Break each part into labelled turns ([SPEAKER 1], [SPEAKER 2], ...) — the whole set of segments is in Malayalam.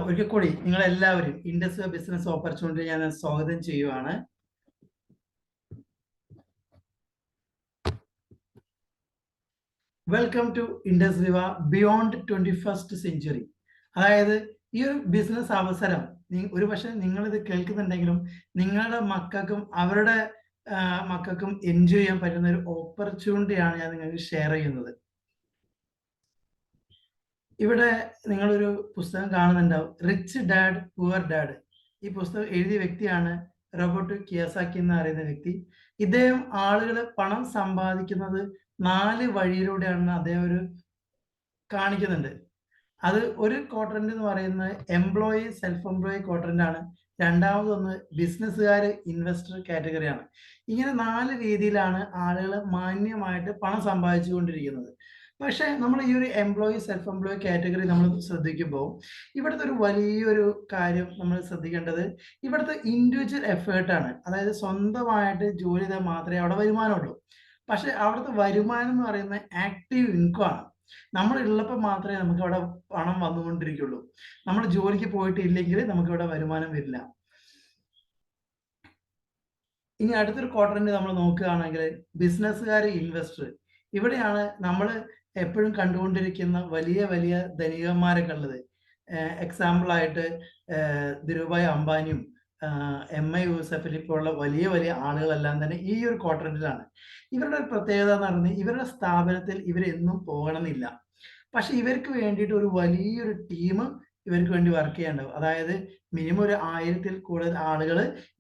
[SPEAKER 1] ഒരിക്കൽ കൂടി നിങ്ങളെല്ലാവരും ഇൻഡസ് ബിസിനസ് ഓപ്പർച്യൂണിറ്റി ഞാൻ സ്വാഗതം ചെയ്യുവാണ്. Welcome to Indus river beyond 21st century. അതായത് ഈ ഒരു ബിസിനസ് അവസരം ഒരു പക്ഷെ നിങ്ങളിത് കേൾക്കുന്നുണ്ടെങ്കിലും നിങ്ങളുടെ മക്കൾക്കും അവരുടെ മക്കൾക്കും എൻജോയ് ചെയ്യാൻ പറ്റുന്ന ഒരു ഓപ്പർച്യൂണിറ്റിയാണ് ഞാൻ നിങ്ങൾക്ക് ഷെയർ ചെയ്യുന്നത്. ഇവിടെ നിങ്ങളൊരു പുസ്തകം കാണുന്നുണ്ടാവും, റിച്ച് ഡാഡ് പുവർ ഡാഡ്. ഈ പുസ്തകം എഴുതിയ വ്യക്തിയാണ് റോബർട്ട് കിയോസാക്കി എന്ന് പറയുന്ന വ്യക്തി. ഇദ്ദേഹം ആളുകൾ പണം സമ്പാദിക്കുന്നത് 4 വഴിയിലൂടെയാണെന്ന് അദ്ദേഹം ഒരു കാണിക്കുന്നുണ്ട്. അത് ഒരു ക്വാഡ്രന്റ് എന്ന് പറയുന്നത് എംപ്ലോയി സെൽഫ് എംപ്ലോയി ക്വാഡ്രന്റ് ആണ്. രണ്ടാമതൊന്ന് ബിസിനസ്സുകാർ ഇൻവെസ്റ്റർ കാറ്റഗറിയാണ്. ഇങ്ങനെ 4 രീതിയിലാണ് ആളുകൾ മാന്യമായിട്ട് പണം സമ്പാദിച്ചുകൊണ്ടിരിക്കുന്നത്. പക്ഷെ നമ്മൾ ഈ ഒരു എംപ്ലോയി സെൽഫ് എംപ്ലോയി കാറ്റഗറി നമ്മൾ ശ്രദ്ധിക്കുമ്പോൾ ഇവിടുത്തെ ഒരു വലിയൊരു കാര്യം നമ്മൾ ശ്രദ്ധിക്കേണ്ടത് ഇവിടുത്തെ ഇൻഡിവിജ്വൽ എഫേർട്ടാണ്. അതായത് സ്വന്തമായിട്ട് ജോലി ചെയ്താൽ മാത്രമേ അവിടെ വരുമാനമുള്ളൂ. പക്ഷെ അവിടുത്തെ വരുമാനം എന്ന് പറയുന്നത് ആക്റ്റീവ് ഇൻകം ആണ്. നമ്മൾ ഉള്ളപ്പോൾ മാത്രമേ നമുക്ക് അവിടെ പണം വന്നുകൊണ്ടിരിക്കുള്ളൂ. നമ്മൾ ജോലിക്ക് പോയിട്ടില്ലെങ്കിൽ നമുക്ക് ഇവിടെ വരുമാനം വരില്ല. ഇനി അടുത്തൊരു ക്വാഡ്രന്റ് നമ്മൾ നോക്കുകയാണെങ്കിൽ ബിസിനസ്സുകാർ ഇൻവെസ്റ്റർ. ഇവിടെയാണ് നമ്മൾ എപ്പോഴും കണ്ടുകൊണ്ടിരിക്കുന്ന വലിയ വലിയ ധനികന്മാരൊക്കെ ഉള്ളത്. എക്സാമ്പിൾ ആയിട്ട് ധീരുഭായ് അംബാനിയും MI യൂസഫലി പോലുള്ള വലിയ വലിയ ആളുകളെല്ലാം തന്നെ ഈ ഒരു ക്വാഡ്രന്റിലാണ്. ഇവരുടെ ഒരു പ്രത്യേകത എന്ന് പറഞ്ഞാൽ ഇവരുടെ സ്ഥാപനത്തിൽ ഇവരെന്നും പോകണമെന്നില്ല. പക്ഷെ ഇവർക്ക് വേണ്ടിയിട്ട് ഒരു വലിയൊരു ടീം ഇവർക്ക് വേണ്ടി വർക്ക് ചെയ്യാനുണ്ടാവും. അതായത് മിനിമം ഒരു 1000-ൽ കൂടുതൽ ആളുകൾ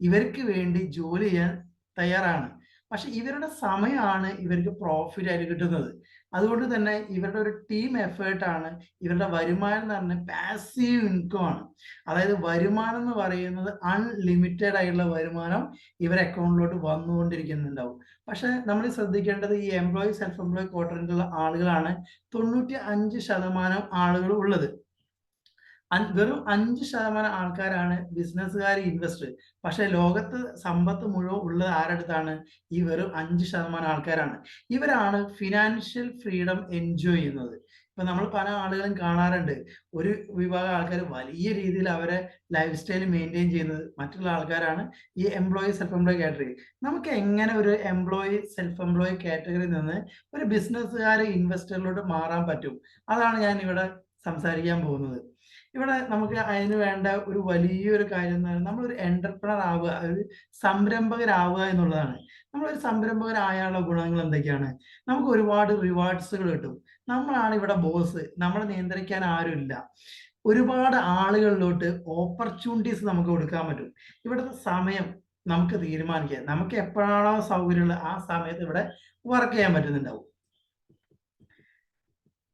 [SPEAKER 1] ഇവർക്ക് വേണ്ടി ജോലി ചെയ്യാൻ തയ്യാറാണ്. പക്ഷെ ഇവരുടെ സമയമാണ് ഇവർക്ക് പ്രോഫിറ്റ് ആയിട്ട് കിട്ടുന്നത്. അതുകൊണ്ട് തന്നെ ഇവരുടെ ഒരു ടീം എഫേർട്ടാണ് ഇവരുടെ വരുമാനം എന്ന് പറഞ്ഞാൽ പാസീവ് ഇൻകം ആണ്. അതായത് വരുമാനം എന്ന് പറയുന്നത് അൺലിമിറ്റഡ് ആയിട്ടുള്ള വരുമാനം ഇവരുടെ അക്കൗണ്ടിലോട്ട് വന്നുകൊണ്ടിരിക്കുന്നുണ്ടാവും. പക്ഷെ നമ്മൾ ശ്രദ്ധിക്കേണ്ടത് ഈ എംപ്ലോയി സെൽഫ് എംപ്ലോയി ക്വാഡ്രന്റിലുള്ള ആളുകളാണ് 95% ആളുകൾ ഉള്ളത്. വെറും 5% ആൾക്കാരാണ് ബിസിനസ്സുകാർ ഇൻവെസ്റ്റർ. പക്ഷെ ലോകത്ത് സമ്പത്ത് മുഴുവൻ ഉള്ളത് ആരടുത്താണ്? ഈ വെറും 5% ആൾക്കാരാണ്. ഇവരാണ് ഫിനാൻഷ്യൽ ഫ്രീഡം എൻജോയ് ചെയ്യുന്നത്. ഇപ്പൊ നമ്മൾ പല ആളുകളും കാണാറുണ്ട്, ഒരു വിഭാഗം ആൾക്കാർ വലിയ രീതിയിൽ അവരെ ലൈഫ് സ്റ്റൈൽ മെയിൻറ്റെയിൻ ചെയ്യുന്നത്, മറ്റുള്ള ആൾക്കാരാണ് ഈ എംപ്ലോയി സെൽഫ് എംപ്ലോയി കാറ്റഗറി. നമുക്ക് എങ്ങനെ ഒരു എംപ്ലോയി സെൽഫ് എംപ്ലോയി കാറ്റഗറിയിൽ നിന്ന് ഒരു ബിസിനസ്സുകാർ ഇൻവെസ്റ്ററിലോട്ട് മാറാൻ പറ്റും? അതാണ് ഞാൻ ഇവിടെ സംസാരിക്കാൻ പോകുന്നത്. ഇവിടെ നമുക്ക് അതിന് വേണ്ട ഒരു വലിയൊരു കാര്യം എന്ന് പറഞ്ഞാൽ നമ്മളൊരു എന്റർപ്രണർ ആവുക, ഒരു സംരംഭകരാവുക എന്നുള്ളതാണ്. നമ്മളൊരു സംരംഭകരായുള്ള ഗുണങ്ങൾ എന്തൊക്കെയാണ്? നമുക്ക് ഒരുപാട് റിവാർഡ്സുകൾ കിട്ടും. നമ്മളാണ് ഇവിടെ ബോസ്. നമ്മളെ നിയന്ത്രിക്കാൻ ആരുമില്ല. ഒരുപാട് ആളുകളിലോട്ട് ഓപ്പർച്യൂണിറ്റീസ് നമുക്ക് കൊടുക്കാൻ പറ്റും. ഇവിടുത്തെ സമയം നമുക്ക് തീരുമാനിക്കാം. നമുക്ക് എപ്പോഴാണോ സൗകര്യമുള്ളത് ആ സമയത്ത് ഇവിടെ വർക്ക് ചെയ്യാൻ പറ്റുന്നുണ്ടാവും.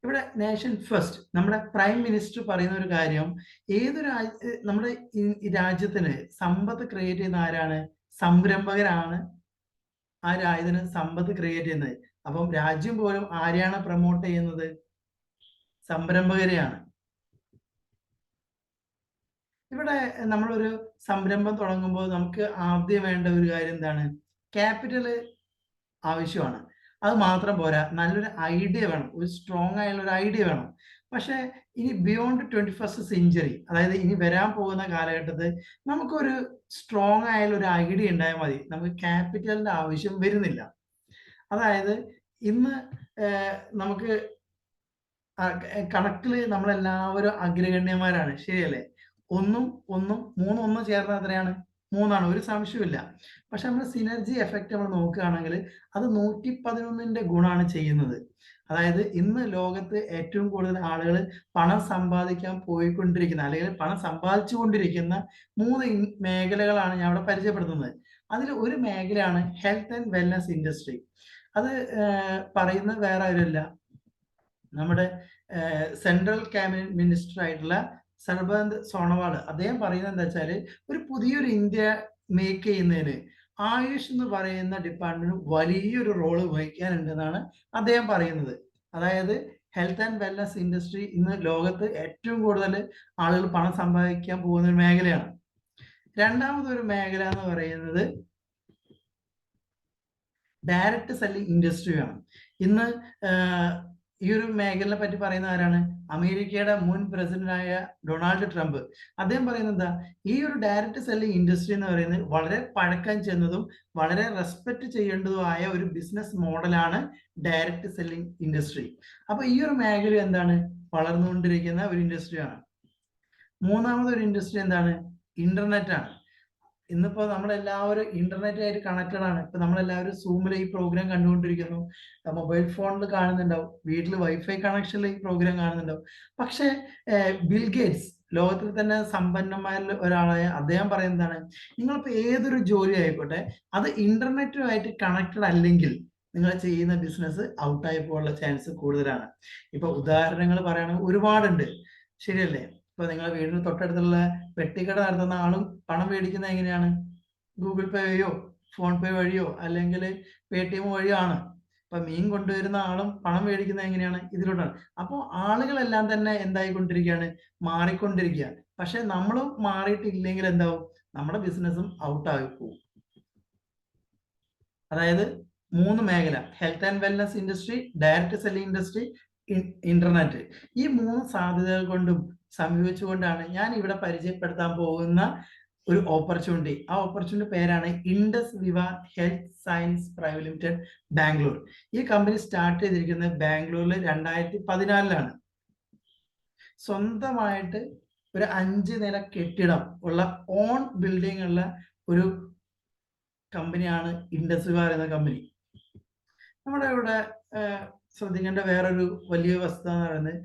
[SPEAKER 1] ഇവിടെ നേഷൻ ഫസ്റ്റ് നമ്മുടെ പ്രൈം മിനിസ്റ്റർ പറയുന്ന ഒരു കാര്യം, നമ്മുടെ ഈ രാജ്യത്തിന് സമ്പത്ത് ക്രിയേറ്റ് ചെയ്യുന്ന ആരാണ്? സംരംഭകരാണ് ആ രാജ്യത്തിന് സമ്പത്ത് ക്രിയേറ്റ് ചെയ്യുന്നത്. അപ്പം രാജ്യം പോലും ആരെയാണ് പ്രൊമോട്ട് ചെയ്യുന്നത്? സംരംഭകരെയാണ്. ഇവിടെ നമ്മളൊരു സംരംഭം തുടങ്ങുമ്പോൾ നമുക്ക് ആദ്യം വേണ്ട ഒരു കാര്യം എന്താണ്? ക്യാപിറ്റൽ ആവശ്യമാണ്. അത് മാത്രം പോരാ, നല്ലൊരു ഐഡിയ വേണം. ഒരു സ്ട്രോങ് ആയുള്ള ഒരു ഐഡിയ വേണം. പക്ഷെ ഇനി ബിയോണ്ട് 21st സെഞ്ചുറി, അതായത് ഇനി വരാൻ പോകുന്ന കാലഘട്ടത്തിൽ നമുക്കൊരു സ്ട്രോങ് ആയുള്ള ഒരു ഐഡിയ ഉണ്ടായാൽ മതി. നമുക്ക് ക്യാപിറ്റലിന്റെ ആവശ്യം വരുന്നില്ല. അതായത് ഇന്ന് നമുക്ക് കണക്കിൽ നമ്മളെല്ലാവരും അഗ്രഗണ്യന്മാരാണ്, ശരിയല്ലേ? 1 ചേർന്നാൽ എത്രയാണ്? 3 ഒരു സംശയമില്ല. പക്ഷെ നമ്മൾ സിനർജി എഫക്റ്റ് നമ്മൾ നോക്കുകയാണെങ്കിൽ അത് 111ന്റെ ഗുണമാണ് ചെയ്യുന്നത്. അതായത് ഇന്ന് ലോകത്ത് ഏറ്റവും കൂടുതൽ ആളുകൾ പണം സമ്പാദിക്കാൻ പോയിക്കൊണ്ടിരിക്കുന്ന, അല്ലെങ്കിൽ പണം സമ്പാദിച്ചു കൊണ്ടിരിക്കുന്ന 3 മേഖലകളാണ് ഞാൻ ഇവിടെ പരിചയപ്പെടുത്തുന്നത്. അതിൽ ഒരു മേഖലയാണ് ഹെൽത്ത് ആൻഡ് വെൽനസ് ഇൻഡസ്ട്രി. അത് പറയുന്നത് വേറെ ആരുമല്ല, നമ്മുടെ സെൻട്രൽ ക്യാബിനറ്റ് മിനിസ്റ്റർ ആയിട്ടുള്ള സർബാനന്ദ് സോണോവാൾ. അദ്ദേഹം പറയുന്നത് എന്താ വെച്ചാൽ, ഒരു പുതിയൊരു ഇന്ത്യ മേക്ക് ചെയ്യുന്നതിന് ആയുഷ് എന്ന് പറയുന്ന ഡിപ്പാർട്ട്മെന്റ് വലിയൊരു റോള് വഹിക്കാനുണ്ടെന്നാണ് അദ്ദേഹം പറയുന്നത്. അതായത് ഹെൽത്ത് ആൻഡ് വെൽനസ് ഇൻഡസ്ട്രി ഇന്ന് ലോകത്ത് ഏറ്റവും കൂടുതൽ ആളുകൾ പണം സമ്പാദിക്കാൻ പോകുന്ന ഒരു മേഖലയാണ്. രണ്ടാമതൊരു മേഖല എന്ന് പറയുന്നത് ഡയറക്റ്റ് സെല്ലിംഗ് ഇൻഡസ്ട്രിയാണ്. ഇന്ന് ഈ ഒരു മേഖലയെ പറ്റി പറയുന്ന ആരാണ്? അമേരിക്കയുടെ മുൻ പ്രസിഡന്റായ ഡൊണാൾഡ് ട്രംപ്, അദ്ദേഹം പറയുന്നത് എന്താ, ഈ ഒരു ഡയറക്റ്റ് സെല്ലിംഗ് ഇൻഡസ്ട്രി എന്ന് പറയുന്നത് വളരെ പഴക്കം ചെന്നതും വളരെ റെസ്പെക്ട് ചെയ്യേണ്ടതുമായ ഒരു ബിസിനസ് മോഡലാണ് ഡയറക്റ്റ് സെല്ലിംഗ് ഇൻഡസ്ട്രി. അപ്പൊ ഈ ഒരു മേഖല എന്താണ്, വളർന്നുകൊണ്ടിരിക്കുന്ന ഒരു ഇൻഡസ്ട്രിയാണ്. മൂന്നാമതൊരു ഇൻഡസ്ട്രി എന്താണ്, ഇന്റർനെറ്റ് ആണ്. ഇന്നിപ്പോ നമ്മളെല്ലാവരും ഇന്റർനെറ്റ് ആയിട്ട് കണക്റ്റഡ് ആണ്. ഇപ്പൊ നമ്മളെല്ലാവരും സൂമിൽ ഈ പ്രോഗ്രാം കണ്ടുകൊണ്ടിരിക്കുന്നു, മൊബൈൽ ഫോണിൽ കാണുന്നുണ്ടാവും, വീട്ടിൽ വൈഫൈ കണക്ഷനിൽ ഈ പ്രോഗ്രാം കാണുന്നുണ്ടാവും. പക്ഷേ ബിൽ ഗേറ്റ്സ്, ലോകത്തിൽ തന്നെ സമ്പന്നന്മാരിൽ ഒരാളായ അദ്ദേഹം പറയുന്നതാണ്, നിങ്ങളിപ്പോ ഏതൊരു ജോലി ആയിക്കോട്ടെ അത് ഇന്റർനെറ്റുമായിട്ട് കണക്റ്റഡ് അല്ലെങ്കിൽ നിങ്ങൾ ചെയ്യുന്ന ബിസിനസ് ഔട്ടായി പോകാനുള്ള ചാൻസ് കൂടുതലാണ്. ഇപ്പൊ ഉദാഹരണങ്ങൾ പറയുകയാണെങ്കിൽ ഒരുപാടുണ്ട്, ശരിയല്ലേ? ഇപ്പൊ നിങ്ങളുടെ വീടിന് തൊട്ടടുത്തുള്ള പെട്ടിക്കട നടത്തുന്ന ആളും പണം മേടിക്കുന്നത് എങ്ങനെയാണ്, ഗൂഗിൾ പേ വഴിയോ ഫോൺ പേ വഴിയോ അല്ലെങ്കിൽ പേടിഎം വഴിയോ ആണ്. ഇപ്പൊ മീൻ കൊണ്ടുവരുന്ന ആളും പണം മേടിക്കുന്നത് എങ്ങനെയാണ്, ഇതിലൂടെയാണ്. അപ്പോൾ ആളുകളെല്ലാം തന്നെ എന്തായിക്കൊണ്ടിരിക്കുകയാണ്, മാറിക്കൊണ്ടിരിക്കുക. പക്ഷെ നമ്മളും മാറിയിട്ടില്ലെങ്കിൽ എന്താവും, നമ്മുടെ ബിസിനസ്സും ഔട്ടായി പോകും. അതായത് 3 മേഖല, health and wellness industry, direct selling industry, internet. ഈ 3 സാധ്യതകൾ കൊണ്ടും സമീപിച്ചുകൊണ്ടാണ് ഞാൻ ഇവിടെ പരിചയപ്പെടുത്താൻ പോകുന്ന ഒരു ഓപ്പർച്യൂണിറ്റി. ആ ഓപ്പർച്യൂണിറ്റി പേരാണ് ഇൻഡസ് വിവ health science private limited, Bangalore. ഈ കമ്പനി സ്റ്റാർട്ട് ചെയ്തിരിക്കുന്നത് ബാംഗ്ലൂരിൽ 2014 സ്വന്തമായിട്ട് ഒരു 5 നില കെട്ടിടം ഉള്ള ഓൺ ബിൽഡിംഗ് ഉള്ള ഒരു കമ്പനിയാണ് ഇൻഡസ് വിവ എന്ന കമ്പനി. നമ്മുടെ ഇവിടെ ശ്രദ്ധിക്കേണ്ട വേറൊരു വലിയ വസ്തുത എന്ന് പറയുന്നത്,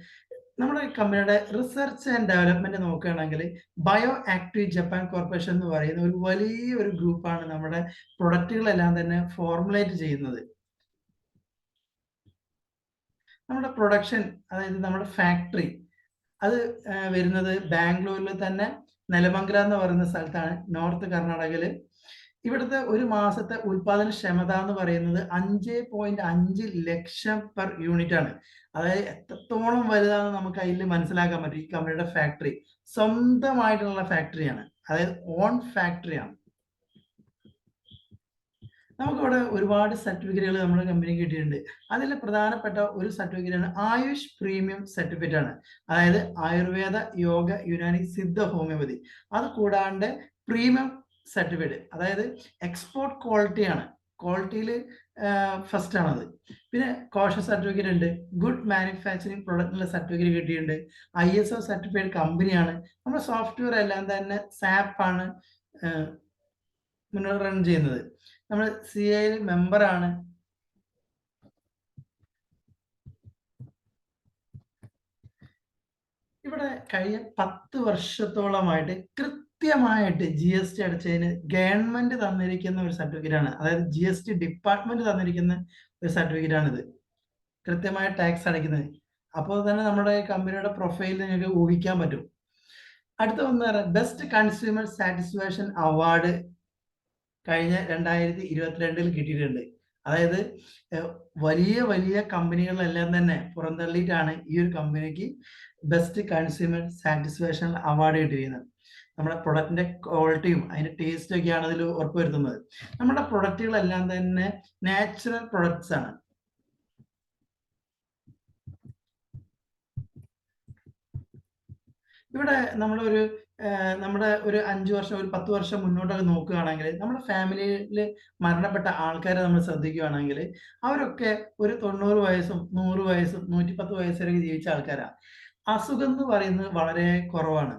[SPEAKER 1] നമ്മുടെ കമ്പനിയുടെ റിസർച്ച് ആൻഡ് ഡെവലപ്മെന്റ് നോക്കുകയാണെങ്കിൽ ബയോ ആക്റ്റീവ് ജപ്പാൻ കോർപ്പറേഷൻ എന്ന് പറയുന്ന ഒരു വലിയൊരു ഗ്രൂപ്പാണ് നമ്മുടെ പ്രൊഡക്റ്റുകളെല്ലാം തന്നെ ഫോർമുലേറ്റ് ചെയ്യുന്നത്. നമ്മുടെ പ്രൊഡക്ഷൻ, അതായത് നമ്മുടെ ഫാക്ടറി, അത് വരുന്നത് ബാംഗ്ലൂരിൽ തന്നെ നെലമംഗല എന്ന് പറയുന്ന സ്ഥലത്താണ്, നോർത്ത് കർണാടകയില്. ഇവിടുത്തെ ഒരു മാസത്തെ ഉൽപാദനക്ഷമത എന്ന് പറയുന്നത് 5.5 ലക്ഷം പെർ യൂണിറ്റ് ആണ്. അതായത് എത്രത്തോളം വലുതാണെന്ന് നമുക്ക് അതിൽ മനസ്സിലാക്കാൻ പറ്റും. ഈ കമ്പനിയുടെ ഫാക്ടറി സ്വന്തമായിട്ടുള്ള ഫാക്ടറിയാണ്, അതായത് ഓൺ ഫാക്ടറിയാണ്. നമുക്കിവിടെ ഒരുപാട് സർട്ടിഫിക്കറ്റുകൾ നമ്മുടെ കമ്പനിക്ക് കിട്ടിയിട്ടുണ്ട്. അതിൽ പ്രധാനപ്പെട്ട ഒരു സർട്ടിഫിക്കറ്റാണ് ആയുഷ് പ്രീമിയം സർട്ടിഫിക്കറ്റ് ആണ്. അതായത് ആയുർവേദ, യോഗ, യുനാനി, സിദ്ധ, ഹോമിയോപ്പതി. അത് കൂടാണ്ട് പ്രീമിയം സർട്ടിഫിക്കറ്റ്, അതായത് എക്സ്പോർട്ട് ക്വാളിറ്റി ആണ്, ക്വാളിറ്റിയിൽ ഫസ്റ്റ് ആണത്. പിന്നെ കോഷ സർട്ടിഫിക്കറ്റ് ഉണ്ട്, ഗുഡ് മാനുഫാക്ചറിങ് പ്രൊഡക്റ്റിനുള്ള സർട്ടിഫിക്കറ്റ് കിട്ടിയിട്ടുണ്ട്, ISO സർട്ടിഫൈഡ് കമ്പനിയാണ്. നമ്മുടെ സോഫ്റ്റ്വെയർ എല്ലാം തന്നെ സാപ്പ് ആണ് മുന്നോട്ട് റൺ ചെയ്യുന്നത്. നമ്മൾ CA മെമ്പറാണ്. ഇവിടെ കഴിഞ്ഞ 10 വർഷത്തോളമായിട്ട് കൃത്യമായിട്ട് GST അടച്ചതിന് ഗവൺമെന്റ് തന്നിരിക്കുന്ന ഒരു സർട്ടിഫിക്കറ്റ് ആണ്. അതായത് GST ഡിപ്പാർട്ട്മെന്റ് തന്നിരിക്കുന്ന ഒരു സർട്ടിഫിക്കറ്റ് ആണിത്, കൃത്യമായ ടാക്സ് അടയ്ക്കുന്നത്. അപ്പോൾ തന്നെ നമ്മുടെ കമ്പനിയുടെ പ്രൊഫൈൽ നിങ്ങൾക്ക് ഊഹിക്കാൻ പറ്റും. അടുത്ത ഒന്ന് ബെസ്റ്റ് കൺസ്യൂമർ സാറ്റിസ്ഫാക്ഷൻ അവാർഡ് കഴിഞ്ഞ 2022 കിട്ടിയിട്ടുണ്ട്. അതായത് വലിയ വലിയ കമ്പനികളെല്ലാം തന്നെ പുറന്തള്ളിയിട്ടാണ് ഈ ഒരു കമ്പനിക്ക് ബെസ്റ്റ് കൺസ്യൂമർ സാറ്റിസ്ഫാക്ഷൻ അവാർഡ് കിട്ടിയിരിക്കുന്നത്. നമ്മുടെ പ്രൊഡക്റ്റിന്റെ ക്വാളിറ്റിയും അതിന്റെ ടേസ്റ്റും ഒക്കെയാണ് അതിൽ ഉറപ്പുവരുത്തുന്നത്. നമ്മുടെ പ്രൊഡക്റ്റുകളെല്ലാം തന്നെ നാച്ചുറൽ പ്രൊഡക്ട്സ് ആണ്. ഇവിടെ നമ്മുടെ ഒരു 5 വർഷം, ഒരു 10 വർഷം മുന്നോട്ടൊക്കെ നോക്കുകയാണെങ്കിൽ നമ്മുടെ ഫാമിലിയിൽ മരണപ്പെട്ട ആൾക്കാരെ നമ്മൾ ശ്രദ്ധിക്കുകയാണെങ്കിൽ അവരൊക്കെ ഒരു 90 വയസ്സും 100 വയസ്സും 110 വയസ്സ് വരെ ജീവിച്ച ആൾക്കാരാണ്. അസുഖം എന്ന് പറയുന്നത് വളരെ കുറവാണ്.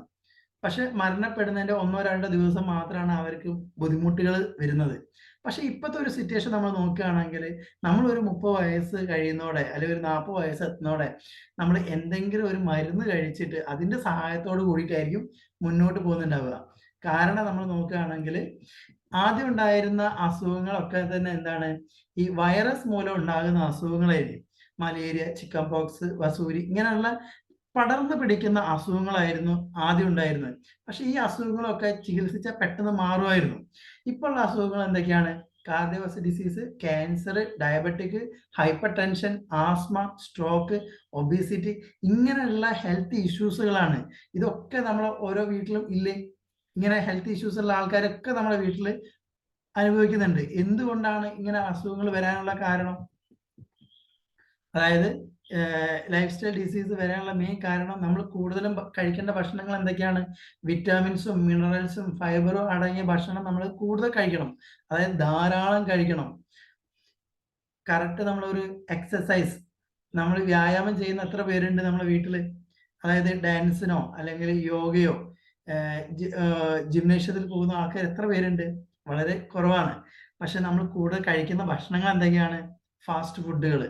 [SPEAKER 1] പക്ഷെ മരണപ്പെടുന്നതിന്റെ 1-2 ദിവസം മാത്രമാണ് അവർക്ക് ബുദ്ധിമുട്ടുകൾ വരുന്നത്. പക്ഷെ ഇപ്പോഴത്തെ ഒരു സിറ്റുവേഷൻ നമ്മൾ നോക്കുകയാണെങ്കിൽ നമ്മൾ ഒരു 30 വയസ്സ് കഴിയുന്നതോടെ അല്ലെങ്കിൽ ഒരു 40 വയസ്സ് എത്തുന്നതോടെ നമ്മൾ എന്തെങ്കിലും ഒരു മരുന്ന് കഴിച്ചിട്ട് അതിന്റെ സഹായത്തോട് കൂടിയിട്ടായിരിക്കും മുന്നോട്ട് പോകുന്നുണ്ടാവുക. കാരണം നമ്മൾ നോക്കുകയാണെങ്കിൽ ആദ്യം ഉണ്ടായിരുന്ന അസുഖങ്ങളൊക്കെ തന്നെ എന്താണ്, ഈ വൈറസ് മൂലം ഉണ്ടാകുന്ന അസുഖങ്ങളായിരിക്കും. മലേറിയ, ചിക്കൻ പോക്സ്, വസൂരി, ഇങ്ങനെയുള്ള പടർന്നു പിടിക്കുന്ന അസുഖങ്ങളായിരുന്നു ആദ്യം ഉണ്ടായിരുന്നത്. പക്ഷെ ഈ അസുഖങ്ങളൊക്കെ ചികിത്സിച്ചാൽ പെട്ടെന്ന് മാറുമായിരുന്നു. ഇപ്പോൾ ഉള്ള അസുഖങ്ങൾ എന്തൊക്കെയാണ്, cardiovascular disease, cancer, diabetic, hyper tension, asthma, stroke, obesity, ഇങ്ങനെയുള്ള ഹെൽത്ത് ഇഷ്യൂസുകളാണ്. ഇതൊക്കെ നമ്മൾ ഓരോ വീട്ടിലും ഇല്ലേ, ഇങ്ങനെ ഹെൽത്ത് ഇഷ്യൂസ് ഉള്ള ആൾക്കാരൊക്കെ നമ്മുടെ വീട്ടിൽ അനുഭവിക്കുന്നുണ്ട്. എന്തുകൊണ്ടാണ് ഇങ്ങനെ അസുഖങ്ങൾ വരാനുള്ള കാരണം? അതായത് ലൈഫ് സ്റ്റൈൽ ഡിസീസ് വരാനുള്ള മെയിൻ കാരണം നമ്മൾ കൂടുതലും കഴിക്കേണ്ട ഭക്ഷണങ്ങൾ എന്തൊക്കെയാണ്? വിറ്റാമിൻസും മിനറൽസും ഫൈബറും അടങ്ങിയ ഭക്ഷണം നമ്മൾ കൂടുതൽ കഴിക്കണം. അതായത് ധാരാളം കഴിക്കണം. കറക്റ്റ് നമ്മളൊരു എക്സർസൈസ് നമ്മൾ വ്യായാമം ചെയ്യുന്ന എത്ര പേരുണ്ട് നമ്മുടെ വീട്ടില്? അതായത് ഡാൻസിനോ അല്ലെങ്കിൽ യോഗയോ ജിംനേഷ്യത്തിൽ പോകുന്ന ആൾക്കാർ എത്ര പേരുണ്ട്? വളരെ കുറവാണ്. പക്ഷെ നമ്മൾ കൂടുതൽ കഴിക്കുന്ന ഭക്ഷണങ്ങൾ എന്തൊക്കെയാണ്? ഫാസ്റ്റ് ഫുഡുകൾ.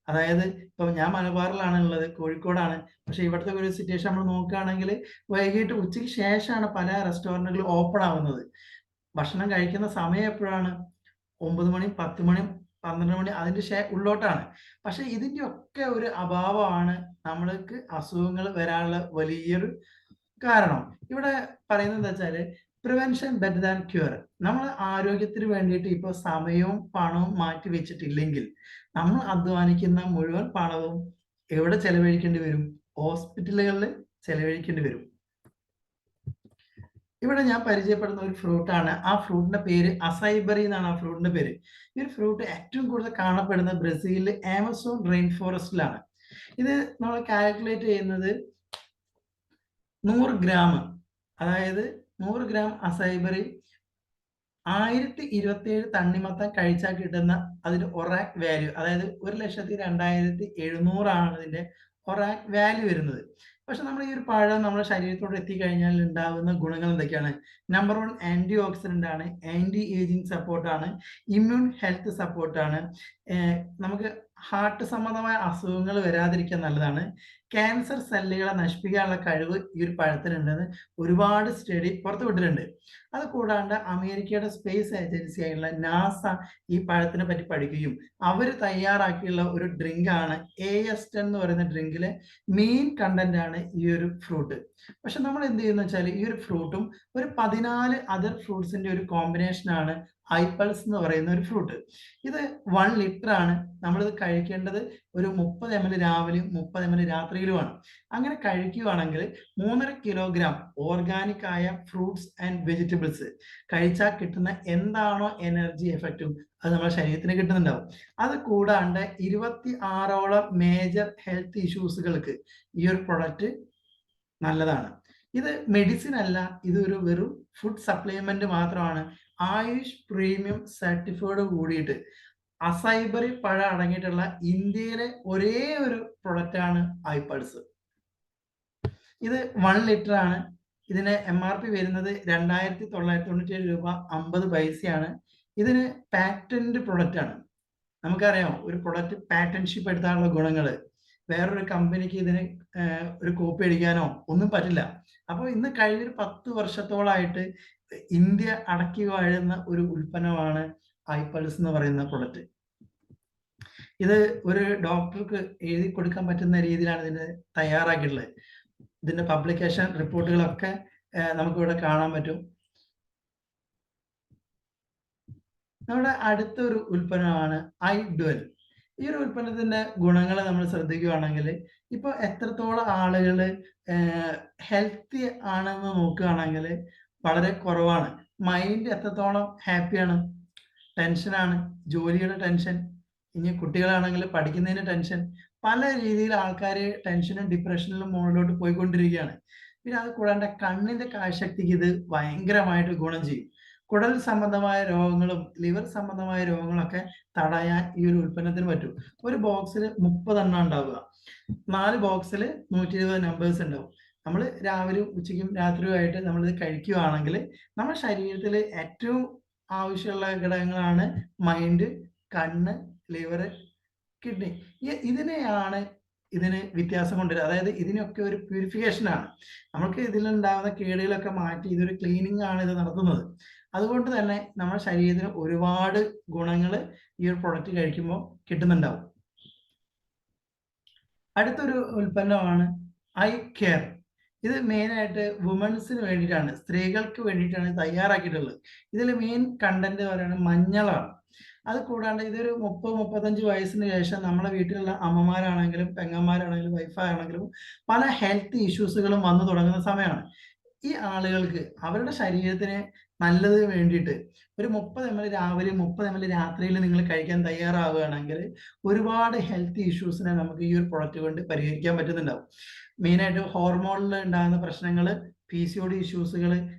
[SPEAKER 1] അതായത് ഇപ്പൊ ഞാൻ മലബാറിലാണ് ഉള്ളത്, കോഴിക്കോടാണ്. പക്ഷെ ഇവിടുത്തെ ഒരു സിറ്റുവേഷൻ നമ്മൾ നോക്കുകയാണെങ്കിൽ വൈകിട്ട് ഉച്ചയ്ക്ക് ശേഷമാണ് പല റെസ്റ്റോറന്റുകളും ഓപ്പൺ ആവുന്നത്. ഭക്ഷണം കഴിക്കുന്ന സമയം എപ്പോഴാണ്? 9 മണി, 10 മണി, 12 മണി അതിന്റെ ഉള്ളോട്ടാണ്. പക്ഷെ ഇതിന്റെ ഒക്കെ ഒരു അഭാവമാണ് നമ്മൾക്ക് അസുഖങ്ങൾ വരാനുള്ള വലിയൊരു കാരണം. ഇവിടെ പറയുന്നത് എന്താച്ചാല് പ്രിവെൻഷൻ ബെറ്റർ ദാൻ ക്യൂർ. നമ്മൾ ആരോഗ്യത്തിന് വേണ്ടിയിട്ട് ഇപ്പൊ സമയവും പണവും മാറ്റി വെച്ചിട്ടില്ലെങ്കിൽ നമ്മൾ അധ്വാനിക്കുന്ന മുഴുവൻ പണവും എവിടെ ചെലവഴിക്കേണ്ടി വരും? ഹോസ്പിറ്റലുകളിൽ ചെലവഴിക്കേണ്ടി വരും. ഇവിടെ ഞാൻ പരിചയപ്പെടുന്ന ഒരു ഫ്രൂട്ടാണ്. ആ ഫ്രൂട്ടിന്റെ പേര് അസൈബറി എന്നാണ് ആ ഫ്രൂട്ടിന്റെ പേര്. ഈ ഒരു ഫ്രൂട്ട് ഏറ്റവും കൂടുതൽ കാണപ്പെടുന്നത് ബ്രസീലിലെ ആമസോൺ റെയിൻ ഫോറസ്റ്റിലാണ്. ഇത് നമ്മൾ കാൽക്കുലേറ്റ് ചെയ്യുന്നത് 100 ഗ്രാം, അതായത് 100 ഗ്രാം അസൈബറി 1027 തണ്ണിമത്തൻ കഴിച്ചാൽ കിട്ടുന്ന അതിന്റെ ഒറാക് വാല്യൂ, അതായത് 1,02,700 ആണ് ഇതിന്റെ ഒറാക് വാല്യൂ വരുന്നത്. പക്ഷെ നമ്മൾ ഈ ഒരു പഴം നമ്മുടെ ശരീരത്തോട് എത്തിക്കഴിഞ്ഞാൽ ഉണ്ടാകുന്ന ഗുണങ്ങൾ എന്തൊക്കെയാണ്? നമ്പർ 1 ആന്റി ഓക്സിഡന്റ് ആണ്, ആന്റി ഏജിങ് സപ്പോർട്ടാണ്, ഇമ്മ്യൂൺ ഹെൽത്ത് സപ്പോർട്ടാണ്, നമുക്ക് ഹാർട്ട് സംബന്ധമായ അസുഖങ്ങൾ വരാതിരിക്കാൻ നല്ലതാണ്, ക്യാൻസർ സെല്ലുകളെ നശിപ്പിക്കാനുള്ള കഴിവ് ഈ ഒരു പഴത്തിനുണ്ടെന്ന് ഒരുപാട് സ്റ്റഡി പുറത്തുവിട്ടിട്ടുണ്ട്. അത് കൂടാണ്ട് അമേരിക്കയുടെ സ്പേസ് ഏജൻസി ആയിട്ടുള്ള നാസ ഈ പഴത്തിനെ പറ്റി പഠിക്കുകയും അവർ തയ്യാറാക്കിയുള്ള ഒരു ഡ്രിങ്ക് ആണ് AS10 എന്ന് പറയുന്ന ഡ്രിങ്കിലെ മെയിൻ കണ്ടന്റ് ആണ് ഈ ഒരു ഫ്രൂട്ട്. പക്ഷെ നമ്മൾ എന്ത് ചെയ്യുന്ന വെച്ചാൽ ഈ ഒരു ഫ്രൂട്ടും ഒരു 14 അതർ ഫ്രൂട്ട്സിന്റെ ഒരു കോമ്പിനേഷൻ ആണ് ഐപ്പൾസ് എന്ന് പറയുന്ന ഒരു ഫ്രൂട്ട്. ഇത് 1 ലിറ്റർ ആണ്. നമ്മളിത് കഴിക്കേണ്ടത് ഒരു 30 ml രാവിലെയും 30 ml രാത്രിയിലുമാണ്. അങ്ങനെ കഴിക്കുകയാണെങ്കിൽ 3.5 കിലോഗ്രാം ഓർഗാനിക് ആയ ഫ്രൂട്ട്സ് ആൻഡ് വെജിറ്റബിൾസ് കഴിച്ചാൽ കിട്ടുന്ന എന്താണോ എനർജി എഫക്റ്റും അത് നമ്മുടെ ശരീരത്തിന് കിട്ടുന്നുണ്ടാവും. അത് കൂടാണ്ട് 26ഓളം മേജർ ഹെൽത്ത് ഇഷ്യൂസുകൾക്ക് ഈ ഒരു പ്രൊഡക്റ്റ് നല്ലതാണ്. ഇത് മെഡിസിൻ അല്ല, ഇതൊരു വെറും ഫുഡ് സപ്ലിമെന്റ് മാത്രമാണ്. ആയുഷ് പ്രീമിയം സർട്ടിഫൈഡ് കൂടിയിട്ട് അസൈബറി പഴം അടങ്ങിയിട്ടുള്ള ഇന്ത്യയിലെ ഒരേ ഒരു പ്രൊഡക്റ്റ് ആണ് ഐപ്പൾസ്. ഇത് 1 ലിറ്റർ ആണ്. ഇതിന് MRP വരുന്നത് 2,997 രൂപ 50 പൈസയാണ്. ഇതിന് പാറ്റന്റ് പ്രൊഡക്റ്റ് ആണ്. നമുക്കറിയാം ഒരു പ്രൊഡക്റ്റ് പാറ്റന്റ്ഷിപ്പ് എടുത്താനുള്ള ഗുണങ്ങള്. വേറൊരു കമ്പനിക്ക് ഇതിന് ഒരു കോപ്പി അടിക്കാനോ ഒന്നും പറ്റില്ല. അപ്പോൾ ഇന്ന് കഴിഞ്ഞൊരു 10 വർഷത്തോളായിട്ട് ഇന്ത്യ അടക്കി വാഴുന്ന ഒരു ഉൽപ്പന്നമാണ് ഐപ്പൾസ് എന്ന് പറയുന്ന പ്രൊഡക്റ്റ്. ഇത് ഒരു ഡോക്ടർക്ക് എഴുതി കൊടുക്കാൻ പറ്റുന്ന രീതിയിലാണ് ഇതിനെ തയ്യാറാക്കിയിട്ടുള്ളത്. ഇതിന്റെ പബ്ലിക്കേഷൻ റിപ്പോർട്ടുകളൊക്കെ നമുക്കിവിടെ കാണാൻ പറ്റും. നമ്മുടെ അടുത്തൊരു ഉൽപ്പന്നമാണ് iDwell. ഈ ഒരു ഉൽപ്പന്നത്തിന്റെ ഗുണങ്ങൾ നമ്മൾ ശ്രദ്ധിക്കുകയാണെങ്കിൽ ഇപ്പൊ എത്രത്തോളം ആളുകൾ ഹെൽത്തി ആണെന്ന് നോക്കുകയാണെങ്കിൽ വളരെ കുറവാണ്. മൈൻഡ് എത്രത്തോളം ഹാപ്പിയാണ്? ടെൻഷനാണ്, ജോലിയുടെ ടെൻഷൻ, ഇനി കുട്ടികളാണെങ്കിൽ പഠിക്കുന്നതിന്റെ ടെൻഷൻ, പല രീതിയിൽ ആൾക്കാർ ടെൻഷനും ഡിപ്രഷനിലും മുകളിലോട്ട് പോയിക്കൊണ്ടിരിക്കുകയാണ്. പിന്നെ അത് കൂടാണ്ട് കണ്ണിന്റെ കാഴ്ചശക്തിക്ക് ഇത് ഭയങ്കരമായിട്ട് ഗുണം ചെയ്യും. കുടൽ സംബന്ധമായ രോഗങ്ങളും ലിവർ സംബന്ധമായ രോഗങ്ങളൊക്കെ തടയാൻ ഈ ഒരു ഉൽപ്പന്നത്തിന് പറ്റും. ഒരു ബോക്സിൽ 30 എണ്ണം ഉണ്ടാവുക. 4 ബോക്സിൽ 120 നമ്പേഴ്സ് ഉണ്ടാവും. നമ്മൾ രാവിലെയും ഉച്ചയ്ക്കും രാത്രിയുമായിട്ട് നമ്മളിത് കഴിക്കുകയാണെങ്കിൽ നമ്മുടെ ശരീരത്തിൽ ഏറ്റവും ആവശ്യമുള്ള ഘടകങ്ങളാണ് മൈൻഡ്, കണ്ണ്, ലിവർ, കിഡ്നി. ഇതിനെയാണ് ഇതിന് വ്യത്യാസം കൊണ്ടുവരിക. അതായത് ഇതിനൊക്കെ ഒരു പ്യൂരിഫിക്കേഷൻ ആണ്. നമുക്ക് ഇതിലുണ്ടാകുന്ന കേടുകളൊക്കെ മാറ്റി ഇതൊരു ക്ലീനിങ് ആണ് ഇത് നടത്തുന്നത്. അതുകൊണ്ട് തന്നെ നമ്മുടെ ശരീരത്തിന് ഒരുപാട് ഗുണങ്ങൾ ഈ ഒരു പ്രൊഡക്റ്റ് കഴിക്കുമ്പോൾ കിട്ടുന്നുണ്ടാവും. അടുത്തൊരു ഉൽപ്പന്നമാണ് ഐ കെയർ. ഇത് മെയിനായിട്ട് വുമൻസിന് വേണ്ടിയിട്ടാണ്, സ്ത്രീകൾക്ക് വേണ്ടിയിട്ടാണ് തയ്യാറാക്കിയിട്ടുള്ളത്. ഇതിൽ മെയിൻ കണ്ടന്റ് പറയുന്നത് മഞ്ഞളാണ്. അത് കൂടാണ്ട് ഇതൊരു 30-35 വയസ്സിന് ശേഷം നമ്മുടെ വീട്ടിലുള്ള അമ്മമാരാണെങ്കിലും പെങ്ങന്മാരാണെങ്കിലും വൈഫാണെങ്കിലും പല ഹെൽത്ത് ഇഷ്യൂസുകളും വന്നു തുടങ്ങുന്ന സമയമാണ്. ഈ ആളുകൾക്ക് അവരുടെ ശരീരത്തിന് നല്ലത് വേണ്ടിയിട്ട് ഒരു 30 ml രാവിലെ 30 ml രാത്രിയിൽ നിങ്ങൾ കഴിക്കാൻ തയ്യാറാവുകയാണെങ്കിൽ ഒരുപാട് ഹെൽത്ത് ഇഷ്യൂസിനെ നമുക്ക് ഈ ഒരു പ്രൊഡക്റ്റ് കൊണ്ട് പരിഹരിക്കാൻ പറ്റുന്നുണ്ടാവും. മെയിനായിട്ട് ഹോർമോണിൽ ഉണ്ടാകുന്ന പ്രശ്നങ്ങൾ, PCOD ഇഷ്യൂസുകൾ,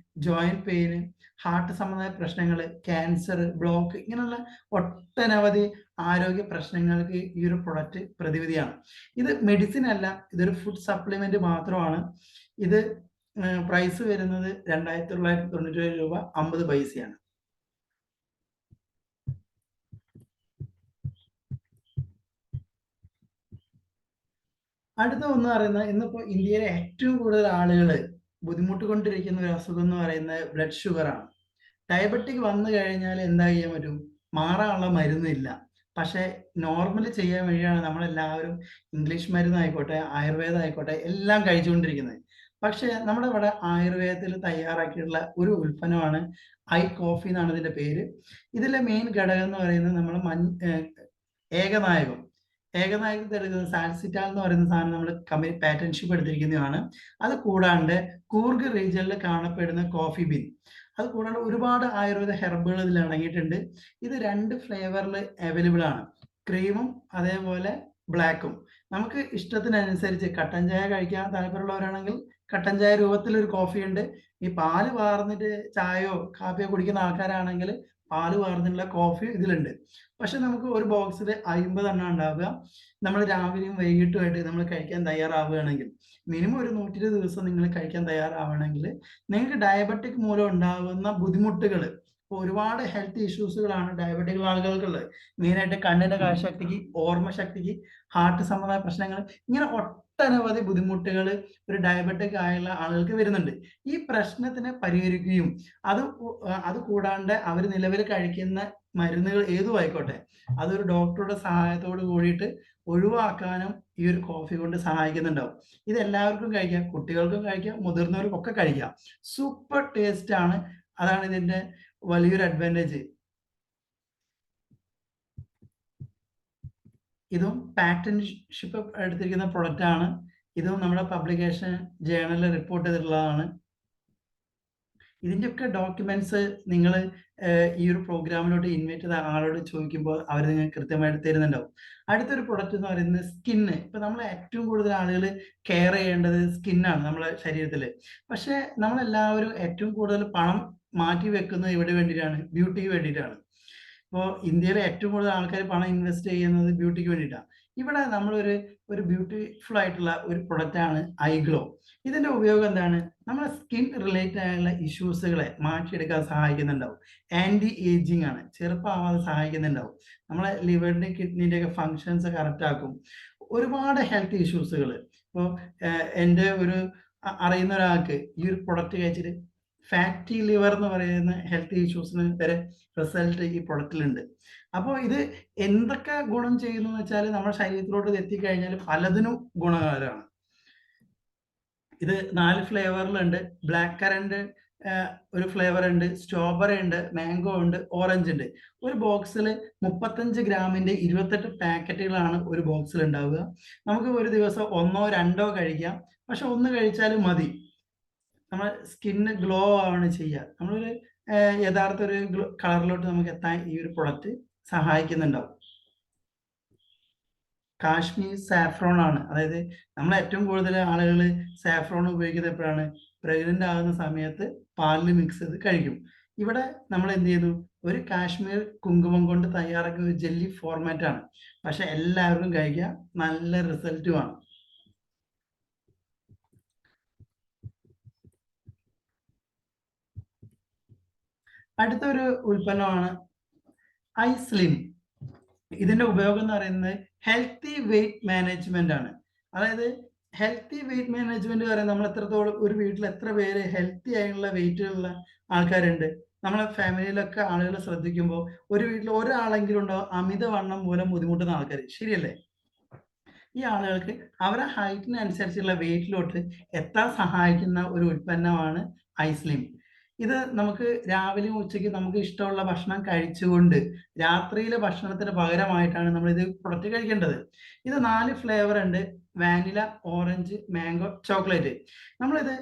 [SPEAKER 1] ജോയിന്റ് പെയിന്, ഹാർട്ട് സംബന്ധമായ പ്രശ്നങ്ങൾ, ക്യാൻസർ, ബ്ലോക്ക്, ഇങ്ങനെയുള്ള ഒട്ടനവധി ആരോഗ്യ പ്രശ്നങ്ങൾക്ക് ഈ ഒരു പ്രൊഡക്റ്റ് പ്രതിവിധിയാണ്. ഇത് മെഡിസിൻ അല്ല, ഇതൊരു ഫുഡ് സപ്ലിമെന്റ് മാത്രമാണ്. ഇത് പ്രൈസ് വരുന്നത് 2997 രൂപ 50 പൈസയാണ്. അടുത്ത ഒന്ന് പറയുന്നത് ഇന്നിപ്പോ ഇന്ത്യയിലെ ഏറ്റവും കൂടുതൽ ആളുകൾ ബുദ്ധിമുട്ട് കൊണ്ടിരിക്കുന്ന ഒരു അസുഖം എന്ന് പറയുന്നത് ബ്ലഡ് ഷുഗർ ആണ്. ഡയബറ്റിക് വന്നു കഴിഞ്ഞാൽ എന്താ ചെയ്യാൻ പറ്റും? മാറാനുള്ള മരുന്നില്ല. പക്ഷെ നോർമലി ചെയ്യാൻ വേണ്ടിയാണ് നമ്മളെല്ലാവരും ഇംഗ്ലീഷ് മരുന്നായിക്കോട്ടെ, ആയുർവേദം ആയിക്കോട്ടെ എല്ലാം കഴിച്ചുകൊണ്ടിരിക്കുന്നത്. പക്ഷെ നമ്മുടെ ഇവിടെ ആയുർവേദത്തിൽ തയ്യാറാക്കിയിട്ടുള്ള ഒരു ഉൽപ്പന്നമാണ് ഐ കോഫി എന്നാണ് ഇതിന്റെ പേര്. ഇതിലെ മെയിൻ ഘടകം എന്ന് പറയുന്നത് നമ്മൾ ഏകനായകം. ഏകനായകത്തിൽ എടുക്കുന്ന സാൽസിറ്റാൽ എന്ന് പറയുന്ന സാധനം നമ്മൾ കമ്പനി പാറ്റൻഷിപ്പ് എടുത്തിരിക്കുന്നതാണ്. അത് കൂടാണ്ട് കൂർഗ് റീജിയനിൽ കാണപ്പെടുന്ന കോഫി ബീൻ, അത് കൂടാണ്ട് ഒരുപാട് ആയുർവേദ ഹെർബുകൾ ഇതിൽ അടങ്ങിയിട്ടുണ്ട്. ഇത് 2 ഫ്ലേവറിൽ അവൈലബിൾ ആണ്, ക്രീമും അതേപോലെ ബ്ലാക്കും. നമുക്ക് ഇഷ്ടത്തിനനുസരിച്ച് കട്ടൻ ചായ കഴിക്കാൻ താല്പര്യമുള്ളവരാണെങ്കിൽ കട്ടൻ ചായ രൂപത്തിൽ ഒരു കോഫി ഉണ്ട്. ഈ പാല് വാർന്നിട്ട് ചായയോ കാപ്പിയോ കുടിക്കുന്ന ആൾക്കാരാണെങ്കിൽ പാല് വാർന്നിട്ടുള്ള കോഫി ഇതിലുണ്ട്. പക്ഷെ നമുക്ക് ഒരു ബോക്സിൽ 50 എണ്ണം ഉണ്ടാവുക. നമ്മൾ രാവിലെയും വൈകിട്ടുമായിട്ട് നമ്മൾ കഴിക്കാൻ തയ്യാറാവുകയാണെങ്കിൽ, മിനിമം ഒരു 120 ദിവസം നിങ്ങൾ കഴിക്കാൻ തയ്യാറാവണമെങ്കിൽ നിങ്ങൾക്ക് ഡയബറ്റിക് മൂലം ഉണ്ടാകുന്ന ബുദ്ധിമുട്ടുകൾ, ഇപ്പോൾ ഒരുപാട് ഹെൽത്ത് ഇഷ്യൂസുകളാണ് ഡയബറ്റിക് ആളുകൾക്കുള്ളത്. മെയിനായിട്ട് കണ്ണിന്റെ കാഴ്ചശക്തിക്ക്, ഓർമ്മശക്തിക്ക്, ഹാർട്ട് സംബന്ധമായ പ്രശ്നങ്ങൾ, ഇങ്ങനെ ഒട്ടനവധി ബുദ്ധിമുട്ടുകൾ ഒരു ഡയബറ്റിക് ആയുള്ള ആളുകൾക്ക് വരുന്നുണ്ട്. ഈ പ്രശ്നത്തിനെ പരിഹരിക്കുകയും അത് കൂടാണ്ട് അവർ നിലവിൽ കഴിക്കുന്ന മരുന്നുകൾ ഏതും ആയിക്കോട്ടെ, അതൊരു ഡോക്ടറുടെ സഹായത്തോട് കൂടിയിട്ട് ഒഴിവാക്കാനും ഈ ഒരു കോഫി കൊണ്ട് സഹായിക്കുന്നുണ്ടാവും. ഇത് എല്ലാവർക്കും കഴിക്കാം, കുട്ടികൾക്കും കഴിക്കാം, മുതിർന്നവർക്കും ഒക്കെ കഴിക്കാം. സൂപ്പർ ടേസ്റ്റ് ആണ്. അതാണ് ഇതിന്റെ വലിയൊരു അഡ്വാൻറ്റേജ്. ഇതും പാറ്റൻഷിപ്പ് എടുത്തിരിക്കുന്ന പ്രൊഡക്റ്റ് ആണ്. ഇതും നമ്മുടെ പബ്ലിക്കേഷൻ ജേണലിൽ റിപ്പോർട്ട് ചെയ്തിട്ടുള്ളതാണ്. ഇതിൻ്റെയൊക്കെ ഡോക്യുമെന്റ്സ് നിങ്ങൾ ഈ ഒരു പ്രോഗ്രാമിലോട്ട് ഇൻവൈറ്റ് ചെയ്ത ആളോട് ചോദിക്കുമ്പോൾ അവർ നിങ്ങൾക്ക് കൃത്യമായിട്ട് തരുന്നുണ്ടാവും. അടുത്തൊരു പ്രൊഡക്റ്റ് എന്ന് പറയുന്നത് സ്കിന്ന്. ഇപ്പൊ നമ്മൾ ഏറ്റവും കൂടുതൽ ആളുകൾ കെയർ ചെയ്യേണ്ടത് സ്കിന്നാണ് നമ്മുടെ ശരീരത്തിൽ. പക്ഷെ നമ്മളെല്ലാവരും ഏറ്റവും കൂടുതൽ പണം മാറ്റി വെക്കുന്നത് ഇവിടെ വേണ്ടിയിട്ടാണ്, ബ്യൂട്ടിക്ക് വേണ്ടിയിട്ടാണ്. ഇപ്പോൾ ഇന്ത്യയിലെ ഏറ്റവും കൂടുതൽ ആൾക്കാർ പണം ഇൻവെസ്റ്റ് ചെയ്യുന്നത് ബ്യൂട്ടിക്ക് വേണ്ടിയിട്ടാണ്. ഇവിടെ ഒരു ബ്യൂട്ടിഫുൾ ആയിട്ടുള്ള ഒരു പ്രൊഡക്റ്റ് ആണ് ഐഗ്ലോ. ഇതിന്റെ ഉപയോഗം എന്താണ്? നമ്മുടെ സ്കിൻ റിലേറ്റഡ് ആയുള്ള ഇഷ്യൂസുകളെ മാറ്റിയെടുക്കാൻ സഹായിക്കുന്നുണ്ടാവും. ആന്റി ഏജിങ് ആണ്, ചെറുപ്പമാവാതെ സഹായിക്കുന്നുണ്ടാവും. നമ്മളെ ലിവറിന്റെ കിഡ്നിന്റെ ഒക്കെ ഫങ്ഷൻസ് കറക്റ്റ് ആക്കും. ഒരുപാട് ഹെൽത്ത് ഇഷ്യൂസുകൾ ഇപ്പോൾ എൻ്റെ ഒരു അറിയുന്ന ഒരാൾക്ക് ഈ ഒരു പ്രൊഡക്റ്റ് കഴിച്ചിട്ട് ഫാറ്റി ലിവർ എന്ന് പറയുന്ന ഹെൽത്ത് ഇഷ്യൂസിന് വരെ റിസൾട്ട് ഈ പ്രൊഡക്റ്റിലുണ്ട്. അപ്പോൾ ഇത് എന്തൊക്കെ ഗുണം ചെയ്യുന്നു എന്ന് വെച്ചാൽ നമ്മുടെ ശരീരത്തിലോട്ട് ഇത് എത്തിക്കഴിഞ്ഞാൽ പലതിനും ഗുണകരമാണ്. ഇത് 4 ഫ്ലേവറിലുണ്ട്. ബ്ലാക്ക് കറന്റ് ഒരു ഫ്ലേവർ ഉണ്ട്, സ്ട്രോബെറി ഉണ്ട്, മാംഗോ ഉണ്ട്, ഓറഞ്ച് ഉണ്ട്. ഒരു ബോക്സിൽ 35 ഗ്രാമിന്റെ 28 പാക്കറ്റുകളാണ് ഒരു ബോക്സിൽ ഉണ്ടാവുക. നമുക്ക് ഒരു ദിവസം 1 or 2 കഴിക്കാം. പക്ഷെ 1 കഴിച്ചാലും മതി. നമ്മുടെ സ്കിന്ന് ഗ്ലോ ആണ് ചെയ്യുക. നമ്മളൊരു യഥാർത്ഥ ഒരു കളറിലോട്ട് നമുക്ക് എത്താൻ ഈ ഒരു പ്രൊഡക്റ്റ് സഹായിക്കുന്നുണ്ടാവും. കാശ്മീർ സാഫ്രോൺ ആണ്. അതായത് നമ്മൾ ഏറ്റവും കൂടുതൽ ആളുകൾ സാഫ്രോൺ ഉപയോഗിക്കുന്നത് എപ്പോഴാണ്? പ്രഗ്നന്റ് ആകുന്ന സമയത്ത് പാലിൽ മിക്സ് ചെയ്ത് കഴിക്കും. ഇവിടെ നമ്മൾ എന്ത് ചെയ്തു? ഒരു കാശ്മീർ കുങ്കുമം കൊണ്ട് തയ്യാറാക്കിയ ഒരു ജെല്ലി ഫോർമാറ്റ് ആണ്. പക്ഷെ എല്ലാവർക്കും കഴിക്കുക, നല്ല റിസൾട്ടുമാണ്. അടുത്തൊരു ഉൽപ്പന്നമാണ് ഐ സ്ലിം. ഇതിന്റെ ഉപയോഗം എന്ന് പറയുന്നത് ഹെൽത്തി വെയിറ്റ് മാനേജ്മെന്റ് ആണ്. അതായത് ഹെൽത്തി വെയിറ്റ് മാനേജ്മെന്റ് പറയുന്നത് നമ്മൾ എത്രത്തോളം ഒരു വീട്ടിൽ എത്ര പേര് ഹെൽത്തി ആയിട്ടുള്ള വെയിറ്റുള്ള ആൾക്കാരുണ്ട്? നമ്മളെ ഫാമിലിയിലൊക്കെ ആളുകൾ ശ്രദ്ധിക്കുമ്പോൾ ഒരു വീട്ടിൽ ഒരാളെങ്കിലും ഉണ്ടാവും അമിതവണ്ണം മൂലം ബുദ്ധിമുട്ടുന്ന ആൾക്കാർ, ശരിയല്ലേ? ഈ ആളുകൾക്ക് അവരുടെ ഹൈറ്റിനനുസരിച്ചുള്ള വെയിറ്റിലോട്ട് എത്താൻ സഹായിക്കുന്ന ഒരു ഉൽപ്പന്നമാണ് ഐ സ്ലിം. ഇത് നമുക്ക് രാവിലെയും ഉച്ചയ്ക്കും നമുക്ക് ഇഷ്ടമുള്ള ഭക്ഷണം കഴിച്ചുകൊണ്ട് രാത്രിയിലെ ഭക്ഷണത്തിന് പകരമായിട്ടാണ് നമ്മൾ ഇത് പ്രൊഡക്റ്റ് കഴിക്കേണ്ടത്. ഇത് 4 ഫ്ലേവർ ഉണ്ട്: വാനില, ഓറഞ്ച്, മാംഗോ, ചോക്ലേറ്റ്. നമ്മളിത്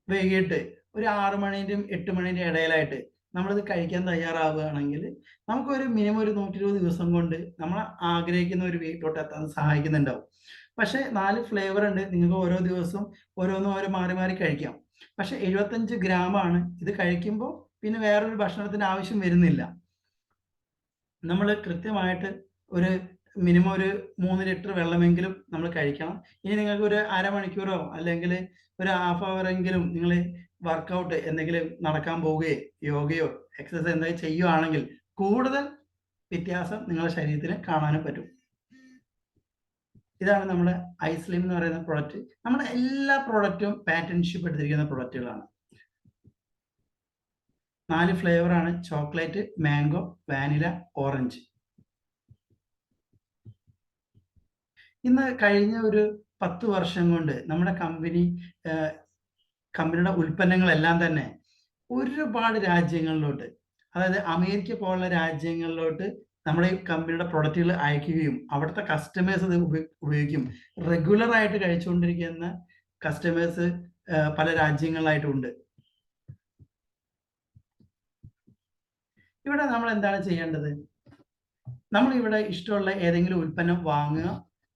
[SPEAKER 1] വൈകിട്ട് ഒരു 6 മണിൻ്റെയും 8 മണിൻ്റെയും ഇടയിലായിട്ട് നമ്മളിത് കഴിക്കാൻ തയ്യാറാവുകയാണെങ്കിൽ നമുക്കൊരു മിനിമം ഒരു 120 ദിവസം കൊണ്ട് നമ്മൾ ആഗ്രഹിക്കുന്ന ഒരു വെയിറ്റിലോട്ട് എത്താൻ സഹായിക്കുന്നുണ്ടാവും. പക്ഷേ 4 ഫ്ലേവർ ഉണ്ട്. നിങ്ങൾക്ക് ഓരോ ദിവസവും ഓരോന്നും മാറി മാറി കഴിക്കാം. പക്ഷേ 75 ഗ്രാമാണ്. ഇത് കഴിക്കുമ്പോൾ പിന്നെ വേറൊരു ഭക്ഷണത്തിന് ആവശ്യം വരുന്നില്ല. നമ്മൾ കൃത്യമായിട്ട് ഒരു മിനിമം ഒരു 3 ലിറ്റർ വെള്ളമെങ്കിലും നമ്മൾ കഴിക്കണം. ഇനി നിങ്ങൾക്ക് ഒരു അരമണിക്കൂറോ അല്ലെങ്കിൽ ഒരു ഹാഫ് അവർ എങ്കിലും നിങ്ങൾ വർക്കൗട്ട് എന്തെങ്കിലും നടക്കാൻ പോവുകയോ യോഗയോ എക്സർസൈസ് എന്തെങ്കിലും ചെയ്യുവാണെങ്കിൽ കൂടുതൽ വ്യത്യാസം നിങ്ങളുടെ ശരീരത്തിന് കാണാനും പറ്റും. ഇതാണ് നമ്മുടെ ഐസ്ലിം എന്ന് പറയുന്ന പ്രൊഡക്റ്റ്. നമ്മുടെ എല്ലാ പ്രൊഡക്റ്റും പാറ്റേൺഷിപ്പ് എടുത്തിരിക്കുന്ന പ്രൊഡക്റ്റുകളാണ്. 4 ഫ്ലേവർ ആണ്: ചോക്ലേറ്റ്, മാംഗോ, വാനില, ഓറഞ്ച്. ഇന്ന് കഴിഞ്ഞ ഒരു 10 വർഷം കൊണ്ട് നമ്മുടെ കമ്പനിയുടെ ഉൽപ്പന്നങ്ങളെല്ലാം തന്നെ ഒരുപാട് രാജ്യങ്ങളിലോട്ട്, അതായത് അമേരിക്ക പോലുള്ള രാജ്യങ്ങളിലോട്ട് നമ്മുടെ ഈ കമ്പനിയുടെ പ്രൊഡക്റ്റുകൾ അയക്കുകയും അവിടുത്തെ കസ്റ്റമേഴ്സ് ഇത് ഉപയോഗിക്കും. റെഗുലർ ആയിട്ട് കഴിച്ചുകൊണ്ടിരിക്കുന്ന കസ്റ്റമേഴ്സ് പല രാജ്യങ്ങളിലായിട്ടുണ്ട്. ഇവിടെ നമ്മൾ എന്താണ് ചെയ്യേണ്ടത്? നമ്മൾ ഇവിടെ ഇഷ്ടമുള്ള ഏതെങ്കിലും ഉൽപ്പന്നം വാങ്ങുക,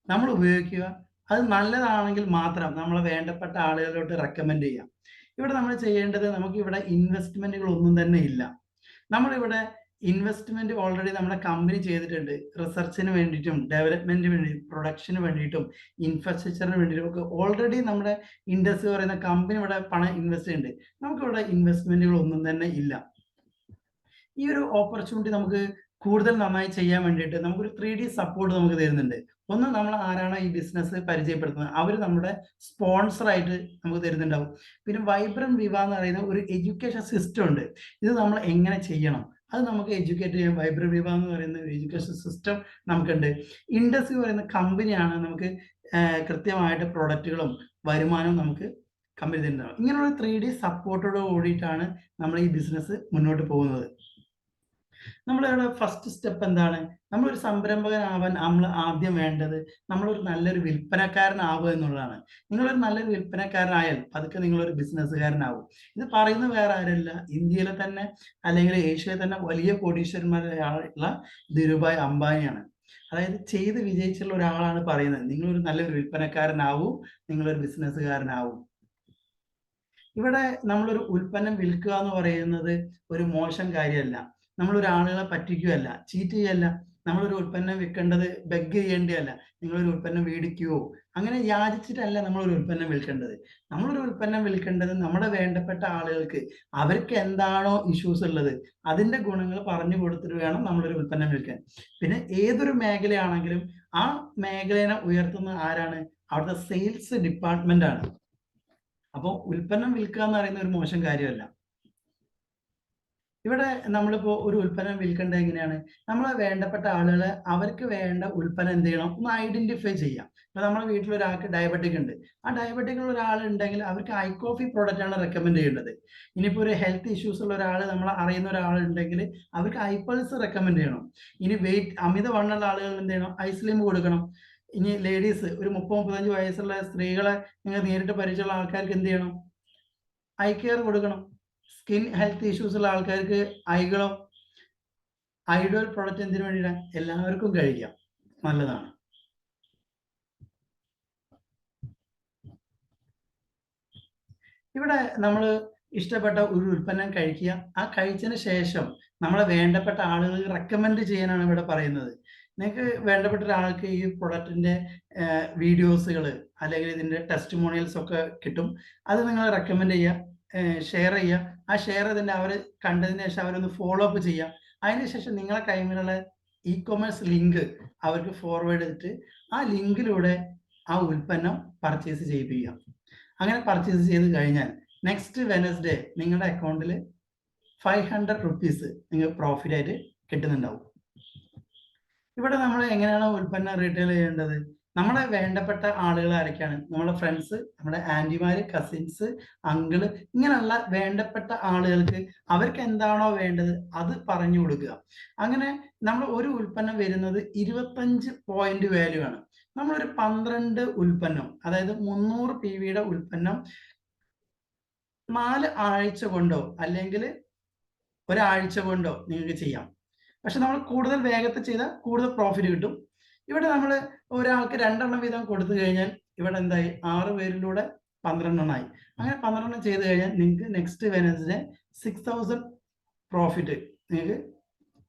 [SPEAKER 1] നമ്മൾ ഉപയോഗിക്കുക. അത് നല്ലതാണെങ്കിൽ മാത്രം നമ്മളെ വേണ്ടപ്പെട്ട ആളുകളിലോട്ട് റെക്കമെൻഡ് ചെയ്യാം. ഇവിടെ നമ്മൾ ചെയ്യേണ്ടത്, നമുക്കിവിടെ ഇൻവെസ്റ്റ്മെന്റുകൾ ഒന്നും തന്നെ ഇല്ല. നമ്മളിവിടെ ഇൻവെസ്റ്റ്മെന്റ് ഓൾറെഡി നമ്മുടെ കമ്പനി ചെയ്തിട്ടുണ്ട്. റിസർച്ചിന് വേണ്ടിയിട്ടും ഡെവലപ്മെന്റിന് വേണ്ടിയിട്ടും പ്രൊഡക്ഷന് വേണ്ടിയിട്ടും ഇൻഫ്രാസ്ട്രക്ചറിന് വേണ്ടിയിട്ടും ഒക്കെ ഓൾറെഡി നമ്മുടെ ഇൻഡസ്ട്രി പറയുന്ന കമ്പനി ഇവിടെ പണം ഇൻവെസ്റ്റ് ചെയ്യുന്നുണ്ട്. നമുക്കിവിടെ ഇൻവെസ്റ്റ്മെന്റുകൾ ഒന്നും തന്നെ ഇല്ല. ഈ ഒരു ഓപ്പർച്യൂണിറ്റി നമുക്ക് കൂടുതൽ നന്നായി ചെയ്യാൻ വേണ്ടിയിട്ട് നമുക്കൊരു 3D സപ്പോർട്ട് നമുക്ക് തരുന്നുണ്ട്. ഒന്ന്, നമ്മൾ ആരാണോ ഈ ബിസിനസ് പരിചയപ്പെടുത്തുന്നത് അവർ നമ്മുടെ സ്പോൺസർ ആയിട്ട് നമുക്ക് തരുന്നുണ്ടാവും. പിന്നെ വൈബ്രന്റ് വിവ എന്ന് പറയുന്ന ഒരു എഡ്യൂക്കേഷൻ സിസ്റ്റം ഉണ്ട്. ഇത് നമ്മൾ എങ്ങനെ ചെയ്യണം അത് നമുക്ക് എഡ്യൂക്കേറ്റ് ചെയ്യാൻ വൈബ്രന്റ് വിവ എന്ന് പറയുന്ന ഒരു എഡ്യൂക്കേഷൻ സിസ്റ്റം നമുക്കുണ്ട്. ഇൻഡസ്ട്രി പറയുന്ന കമ്പനിയാണ് നമുക്ക് കൃത്യമായിട്ട് പ്രൊഡക്റ്റുകളും വരുമാനവും നമുക്ക് കമ്പനി തരുന്നുണ്ടാവും. ഇങ്ങനെയുള്ള 3D സപ്പോർട്ടോട് കൂടിയിട്ടാണ് നമ്മൾ ഈ ബിസിനസ് മുന്നോട്ട് പോകുന്നത്. നമ്മളിവിടെ ഫസ്റ്റ് സ്റ്റെപ്പ് എന്താണ്? നമ്മളൊരു സംരംഭകനാവാൻ നമ്മൾ ആദ്യം വേണ്ടത് നമ്മളൊരു നല്ലൊരു വിൽപ്പനക്കാരനാവുക എന്നുള്ളതാണ്. നിങ്ങളൊരു നല്ലൊരു വിൽപ്പനക്കാരനായാൽ പതുക്കെ നിങ്ങളൊരു ബിസിനസ്സുകാരനാവും. ഇത് പറയുന്നത് വേറെ ആരല്ല, ഇന്ത്യയിലെ തന്നെ അല്ലെങ്കിൽ ഏഷ്യയിലെ തന്നെ വലിയ കോടീശ്വരന്മാരായുള്ള ധീരുഭായ് അംബാനിയാണ്. അതായത് ചെയ്ത് വിജയിച്ചുള്ള ഒരാളാണ് പറയുന്നത്, നിങ്ങളൊരു നല്ലൊരു വിൽപ്പനക്കാരനാവും, നിങ്ങളൊരു ബിസിനസ്സുകാരനാവും. ഇവിടെ നമ്മളൊരു ഉൽപ്പന്നം വിൽക്കുക എന്ന് പറയുന്നത് ഒരു മോശം കാര്യമല്ല. നമ്മളൊരു ആളുകളെ പറ്റിക്കുകയല്ല, ചീറ്റ് ചെയ്യല്ല. നമ്മളൊരു ഉൽപ്പന്നം വിൽക്കേണ്ടത് ബെഗ് ചെയ്യേണ്ടതല്ല. നിങ്ങളൊരു ഉൽപ്പന്നം മേടിക്കുകയോ അങ്ങനെ യാചിച്ചിട്ടല്ല നമ്മളൊരു ഉൽപ്പന്നം വിൽക്കേണ്ടത്. നമ്മളൊരു ഉൽപ്പന്നം വിൽക്കേണ്ടത് നമ്മുടെ വേണ്ടപ്പെട്ട ആളുകൾക്ക് അവർക്ക് എന്താണോ ഇഷ്യൂസ് ഉള്ളത് അതിന്റെ ഗുണങ്ങൾ പറഞ്ഞു കൊടുത്തിട്ട് വേണം നമ്മളൊരു ഉൽപ്പന്നം വിൽക്കാൻ. പിന്നെ ഏതൊരു മേഖലയാണെങ്കിലും ആ മേഖലയെ ഉയർത്തുന്ന ആരാണ്? അവിടുത്തെ സെയിൽസ് ഡിപ്പാർട്ട്മെന്റ് ആണ്. അപ്പോൾ ഉൽപ്പന്നം വിൽക്കുക എന്ന് പറയുന്ന ഒരു മോശം കാര്യമല്ല. ഇവിടെ നമ്മളിപ്പോ ഒരു ഉൽപ്പന്നം വിൽക്കേണ്ടത് എങ്ങനെയാണ്? നമ്മളെ വേണ്ടപ്പെട്ട ആളുകളെ അവർക്ക് വേണ്ട ഉൽപ്പന്നം എന്ത് ചെയ്യണം? ഒന്ന് ഐഡന്റിഫൈ ചെയ്യാം. ഇപ്പൊ നമ്മുടെ വീട്ടിൽ ഒരാൾക്ക് ഡയബറ്റിക് ഉണ്ട്. ആ ഡയബറ്റിക് ഉള്ള ഒരാളുണ്ടെങ്കിൽ അവർക്ക് ഐ കോഫി പ്രോഡക്റ്റ് ആണ് റെക്കമെൻഡ് ചെയ്യേണ്ടത്. ഇനിയിപ്പോ ഒരു ഹെൽത്ത് ഇഷ്യൂസ് ഉള്ള ഒരാൾ, നമ്മൾ അറിയുന്ന ഒരാളുണ്ടെങ്കിൽ അവർക്ക് ഐപൾസ് റെക്കമെൻഡ് ചെയ്യണം. ഇനി അമിതവണ്ണമുള്ള ആളുകൾ എന്ത് ചെയ്യണം? ഐസ്ലിം കൊടുക്കണം. ഇനി ലേഡീസ് ഒരു 30-35 വയസ്സുള്ള സ്ത്രീകളെ നിങ്ങൾ നേരിട്ട് പരിചയമുള്ള ആൾക്കാർക്ക് എന്ത് ചെയ്യണം? ഐ കെയർ കൊടുക്കണം. സ്കിൻ ഹെൽത്ത് ഇഷ്യൂസ് ഉള്ള ആൾക്കാർക്ക് ഐഡോൾ പ്രൊഡക്റ്റ് എന്തിനു വേണ്ടിയിട്ടാണ്? എല്ലാവർക്കും കഴിക്കാം, നല്ലതാണ്. ഇവിടെ നമ്മൾ ഇഷ്ടപ്പെട്ട ഒരു ഉൽപ്പന്നം കഴിക്കുക. ആ കഴിച്ചതിന് ശേഷം നമ്മളെ വേണ്ടപ്പെട്ട ആളുകൾക്ക് റെക്കമെൻഡ് ചെയ്യാനാണ് ഇവിടെ പറയുന്നത്. നിങ്ങൾക്ക് വേണ്ടപ്പെട്ട ഒരാൾക്ക് ഈ പ്രൊഡക്റ്റിന്റെ വീഡിയോസുകൾ അല്ലെങ്കിൽ ഇതിന്റെ ടെസ്റ്റിമോണിയൽസ് ഒക്കെ കിട്ടും. അത് നിങ്ങൾ റെക്കമെൻഡ് ചെയ്യുക, ഷെയർ ചെയ്യുക. ആ ഷെയർ തന്നെ അവർ കണ്ടതിന് ശേഷം അവരൊന്ന് ഫോളോ അപ്പ് ചെയ്യുക. അതിനുശേഷം നിങ്ങളെ കൈമിലുള്ള ഇ-കൊമേഴ്സ് ലിങ്ക് അവർക്ക് ഫോർവേഡ് ചെയ്തിട്ട് ആ ലിങ്കിലൂടെ ആ ഉൽപ്പന്നം പർച്ചേസ് ചെയ്യിപ്പിക്കുക. അങ്ങനെ പർച്ചേസ് ചെയ്ത് കഴിഞ്ഞാൽ നെക്സ്റ്റ് വെനസ്ഡേ നിങ്ങളുടെ അക്കൗണ്ടിൽ 500 റുപ്പീസ് നിങ്ങൾക്ക് പ്രോഫിറ്റ് ആയിട്ട് കിട്ടുന്നുണ്ടാവും. ഇവിടെ നമ്മൾ എങ്ങനെയാണ് ഉൽപ്പന്നം റീറ്റെയിൽ ചെയ്യേണ്ടത്? നമ്മളെ വേണ്ടപ്പെട്ട ആളുകൾ ആരൊക്കെയാണ്? നമ്മുടെ ഫ്രണ്ട്സ്, നമ്മുടെ ആന്റിമാര്, കസിൻസ്, അങ്കിള്, ഇങ്ങനെയുള്ള വേണ്ടപ്പെട്ട ആളുകൾക്ക് അവർക്ക് എന്താണോ വേണ്ടത് അത് പറഞ്ഞു കൊടുക്കുക. അങ്ങനെ നമ്മൾ ഒരു ഉൽപ്പന്നം വരുന്നത് 25 പോയിന്റ് വാല്യൂ ആണ്. നമ്മളൊരു 12 ഉൽപ്പന്നം, അതായത് 300 PV ഉൽപ്പന്നം 4 ആഴ്ച കൊണ്ടോ അല്ലെങ്കിൽ ഒരാഴ്ച കൊണ്ടോ നിങ്ങൾക്ക് ചെയ്യാം. പക്ഷെ നമ്മൾ കൂടുതൽ വേഗത്തിൽ ചെയ്താൽ കൂടുതൽ പ്രോഫിറ്റ് കിട്ടും. ഇവിടെ നമ്മൾ ഒരാൾക്ക് 2 എണ്ണം വീതം കൊടുത്തു കഴിഞ്ഞാൽ ഇവിടെ എന്തായി 6 പേരിലൂടെ 12 എണ്ണമായി. അങ്ങനെ 12 ചെയ്ത് കഴിഞ്ഞാൽ നിങ്ങൾക്ക് നെക്സ്റ്റ് വെനസ്ഡേ 6000 പ്രോഫിറ്റ് നിങ്ങൾക്ക്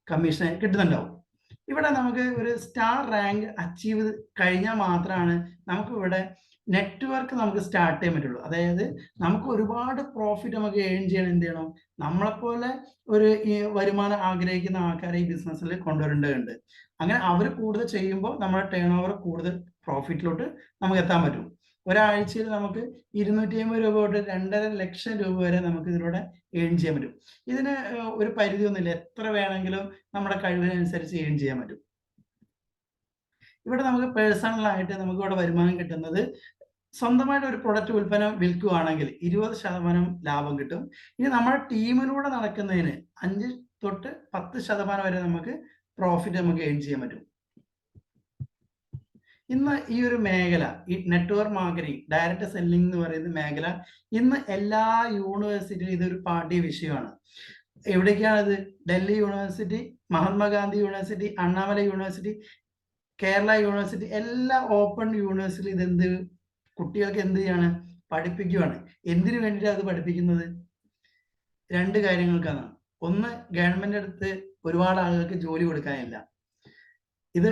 [SPEAKER 1] കമ്മീഷൻ കിട്ടുന്നുണ്ടാവും. ഇവിടെ നമുക്ക് ഒരു സ്റ്റാർ റാങ്ക് അച്ചീവ് കഴിഞ്ഞാൽ മാത്രമാണ് നമുക്ക് ഇവിടെ നെറ്റ്വർക്ക് നമുക്ക് സ്റ്റാർട്ട് ചെയ്യാൻ പറ്റുള്ളൂ. അതായത് നമുക്ക് ഒരുപാട് പ്രോഫിറ്റ് നമുക്ക് ഏൺ ചെയ്യണം. എന്ത് ചെയ്യണം? നമ്മളെപ്പോലെ ഒരു ഈ വരുമാനം ആഗ്രഹിക്കുന്ന ആൾക്കാരെ ഈ ബിസിനസ്സിൽ കൊണ്ടുവരേണ്ടതുണ്ട്. അങ്ങനെ അവർ കൂടുതൽ ചെയ്യുമ്പോൾ നമ്മുടെ ടേൺ ഓവർ കൂടുതൽ പ്രോഫിറ്റിലോട്ട് നമുക്ക് എത്താൻ പറ്റും. ഒരാഴ്ചയിൽ നമുക്ക് 250 രൂപ തൊട്ട് 2.5 ലക്ഷം രൂപ വരെ നമുക്ക് ഇതിലൂടെ ഏൺ ചെയ്യാൻ പറ്റും. ഇതിന് ഒരു പരിധിയൊന്നുമില്ല. എത്ര വേണമെങ്കിലും നമ്മുടെ കഴിവിനനുസരിച്ച് ഏൺ ചെയ്യാൻ പറ്റും. ഇവിടെ നമുക്ക് പേഴ്സണലായിട്ട് നമുക്ക് ഇവിടെ വരുമാനം കിട്ടുന്നത് സ്വന്തമായിട്ട് ഒരു പ്രൊഡക്റ്റ് ഉൽപ്പന്നം വിൽക്കുകയാണെങ്കിൽ 20% ലാഭം കിട്ടും. ഇനി നമ്മുടെ ടീമിലൂടെ നടക്കുന്നതിന് 5 തൊട്ട് 10% വരെ നമുക്ക് പ്രോഫിറ്റ് നമുക്ക് ഏൺ ചെയ്യാൻ പറ്റും. ഇന്ന് ഈ ഒരു മേഖല, ഈ നെറ്റ്വർക്ക് മാർക്കറ്റിംഗ്, ഡയറക്റ്റ് സെല്ലിംഗ് എന്ന് പറയുന്ന മേഖല ഇന്ന് എല്ലാ യൂണിവേഴ്സിറ്റിയിലും ഇതൊരു പാഠ്യ വിഷയമാണ്. എവിടേക്കാണിത്? Delhi university, Mahatma Gandhi university, Annamalai university, Kerala university, എല്ലാ ഓപ്പൺ യൂണിവേഴ്സിറ്റി ഇതെന്ത് കുട്ടികൾക്ക് എന്ത് ചെയ്യാണ്? പഠിപ്പിക്കുകയാണ്. എന്തിനു വേണ്ടിയിട്ടാണ് അത് പഠിപ്പിക്കുന്നത്? 2 കാര്യങ്ങൾക്കാണ്. ഒന്ന്, ഗവൺമെന്റ് അടുത്ത് ഒരുപാട് ആളുകൾക്ക് ജോലി കൊടുക്കാനില്ല. ഇത്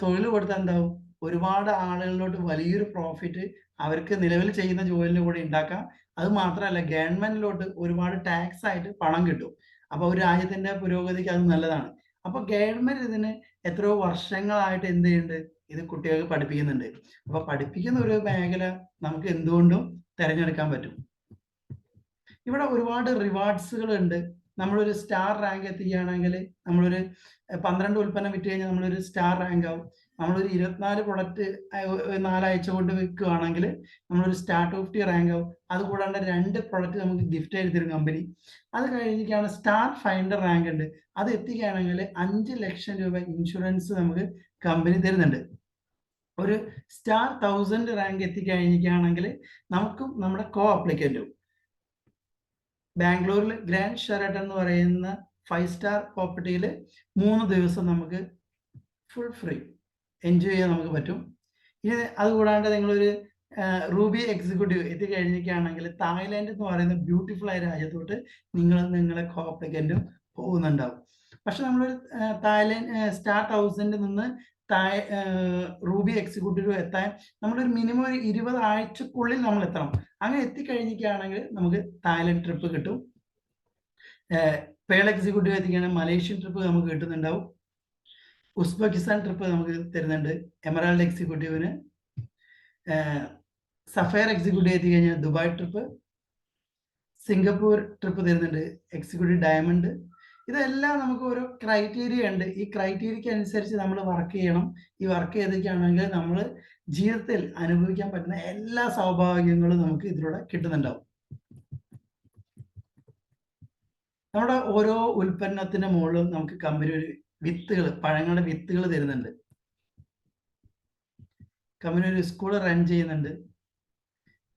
[SPEAKER 1] തൊഴിൽ കൊടുത്താൽ എന്താവും? ഒരുപാട് ആളുകളിലോട്ട് വലിയൊരു പ്രോഫിറ്റ് അവർക്ക് നിലവിൽ ചെയ്യുന്ന ജോലിയുടെ കൂടെ ഉണ്ടാക്കാം. അത് മാത്രമല്ല ഗവൺമെന്റിലോട്ട് ഒരുപാട് ടാക്സ് ആയിട്ട് പണം കിട്ടും. അപ്പൊ ഒരു രാജ്യത്തിന്റെ പുരോഗതിക്ക് അത് നല്ലതാണ്. അപ്പൊ ഗവൺമെന്റ് ഇതിന് എത്രയോ വർഷങ്ങളായിട്ട് എന്ത് ചെയ്യുന്നുണ്ട്? ഇത് കുട്ടികൾക്ക് പഠിപ്പിക്കുന്നുണ്ട്. അപ്പൊ പഠിപ്പിക്കുന്ന ഒരു മേഖല നമുക്ക് എന്തുകൊണ്ടും തിരഞ്ഞെടുക്കാൻ പറ്റും. ഇവിടെ ഒരുപാട് റിവാർഡ്സുകൾ ഉണ്ട്. നമ്മളൊരു സ്റ്റാർ റാങ്ക് എത്തിക്കുകയാണെങ്കിൽ നമ്മളൊരു 12 ഉൽപ്പന്നം വിറ്റ് കഴിഞ്ഞാൽ നമ്മളൊരു സ്റ്റാർ റാങ്ക് ആവും. നമ്മളൊരു 24 പ്രൊഡക്റ്റ് 4 ആഴ്ച കൊണ്ട് വിൽക്കുകയാണെങ്കിൽ നമ്മളൊരു സ്റ്റാർ 50 റാങ്ക് ആവും. അത് കൂടാണ്ട് 2 പ്രൊഡക്റ്റ് നമുക്ക് ഗിഫ്റ്റ് ആയിട്ട് തരും കമ്പനി. അത് കഴിഞ്ഞിട്ടാണ് സ്റ്റാർ ഫൈൻഡർ റാങ്ക് ഉണ്ട്. അത് എത്തിക്കുകയാണെങ്കിൽ 5 ലക്ഷം രൂപ ഇൻഷുറൻസ് നമുക്ക് കമ്പനി തരുന്നുണ്ട്. ഒരു സ്റ്റാർ 1000 റാങ്ക് എത്തിക്കഴിഞ്ഞിരിക്കുകയാണെങ്കിൽ നമുക്കും നമ്മുടെ കോ അപ്ലിക്കൻറ്റും ബാംഗ്ലൂരിൽ ഗ്രാൻഡ് ഷെറാട്ടൺ എന്ന് പറയുന്ന 5 സ്റ്റാർ പ്രോപ്പർട്ടിയിൽ 3 ദിവസം നമുക്ക് ഫുൾ ഫ്രീ എൻജോയ് ചെയ്യാൻ നമുക്ക് പറ്റും. ഇനി അതുകൂടാണ്ട് നിങ്ങളൊരു റൂബി എക്സിക്യൂട്ടീവ് എത്തിക്കഴിഞ്ഞിരിക്കുകയാണെങ്കിൽ തായ്ലാൻഡ് എന്ന് പറയുന്ന ബ്യൂട്ടിഫുൾ ആയ രാജ്യത്തോട്ട് നിങ്ങളെ കോ അപ്ലിക്കൻറ്റും പോകുന്നുണ്ടാവും. പക്ഷെ നമ്മളൊരു തായ്ലാൻഡ് സ്റ്റാർ 1000 നിന്ന് റൂബി എക്സിക്യൂട്ടീവ് എത്താൻ നമ്മളൊരു മിനിമം ഒരു 20 ആഴ്ചക്കുള്ളിൽ നമ്മൾ എത്തണം. അങ്ങനെ എത്തിക്കഴിഞ്ഞിരിക്കുകയാണെങ്കിൽ നമുക്ക് തായ്ലൻഡ് ട്രിപ്പ് കിട്ടും. പേൾ എക്സിക്യൂട്ടീവ് എത്തിക്കുകയാണെങ്കിൽ മലേഷ്യൻ ട്രിപ്പ് നമുക്ക് കിട്ടുന്നുണ്ടാവും. ഉസ്ബെക്കിസ്ഥാൻ ട്രിപ്പ് നമുക്ക് തരുന്നുണ്ട്. എമറാൾഡ് എക്സിക്യൂട്ടീവിന് സഫയർ എക്സിക്യൂട്ടീവ് എത്തിക്കഴിഞ്ഞാൽ ദുബായ് ട്രിപ്പ്, സിംഗപ്പൂർ ട്രിപ്പ് തരുന്നുണ്ട്, എക്സിക്യൂട്ടീവ് ഡയമണ്ട്. ഇതെല്ലാം നമുക്ക് ഓരോ ക്രൈറ്റീരിയ ഉണ്ട്. ഈ ക്രൈറ്റീരിയക്ക് അനുസരിച്ച് നമ്മൾ വർക്ക് ചെയ്യണം. ഈ വർക്ക് ചെയ്തൊക്കെയാണെങ്കിൽ നമ്മൾ ജീവിതത്തിൽ അനുഭവിക്കാൻ പറ്റുന്ന എല്ലാ സൗഭാഗ്യങ്ങളും നമുക്ക് ഇതിലൂടെ കിട്ടുന്നുണ്ടാവും. നമ്മുടെ ഓരോ ഉൽപ്പന്നത്തിന് മുകളിലും നമുക്ക് കമ്പനി ഒരു വിത്തുകൾ, പഴങ്ങളുടെ വിത്തുകൾ തരുന്നുണ്ട്. കമ്പനി ഒരു സ്കൂൾ റൺ ചെയ്യുന്നുണ്ട്.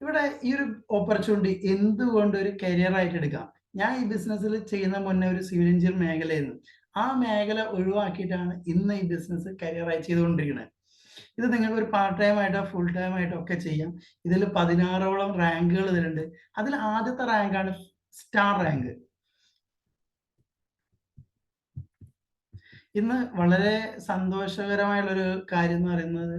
[SPEAKER 1] ഇവിടെ ഈ ഒരു ഓപ്പർച്യൂണിറ്റി എന്തുകൊണ്ട് ഒരു കരിയർ ആയിട്ട് എടുക്കാം. ഞാൻ ഈ ബിസിനസ്സിൽ ചെയ്യുന്ന മുന്നേ ഒരു സിവിൽ എഞ്ചിനീയർ മേഖലയായിരുന്നു. ആ മേഖല ഒഴിവാക്കിയിട്ടാണ് ഇന്ന് ഈ ബിസിനസ് കരിയറായി ചെയ്തുകൊണ്ടിരിക്കുന്നത്. ഇത് നിങ്ങൾക്ക് ഒരു പാർട്ട് ടൈം ആയിട്ടോ ഫുൾ ടൈം ആയിട്ടോ ഒക്കെ ചെയ്യാം. ഇതിൽ 16ഓളം റാങ്കുകൾ ഇതിലുണ്ട്. അതിൽ ആദ്യത്തെ റാങ്കാണ് സ്റ്റാർ റാങ്ക്. ഇന്ന് വളരെ സന്തോഷകരമായുള്ളൊരു കാര്യം എന്ന് പറയുന്നത്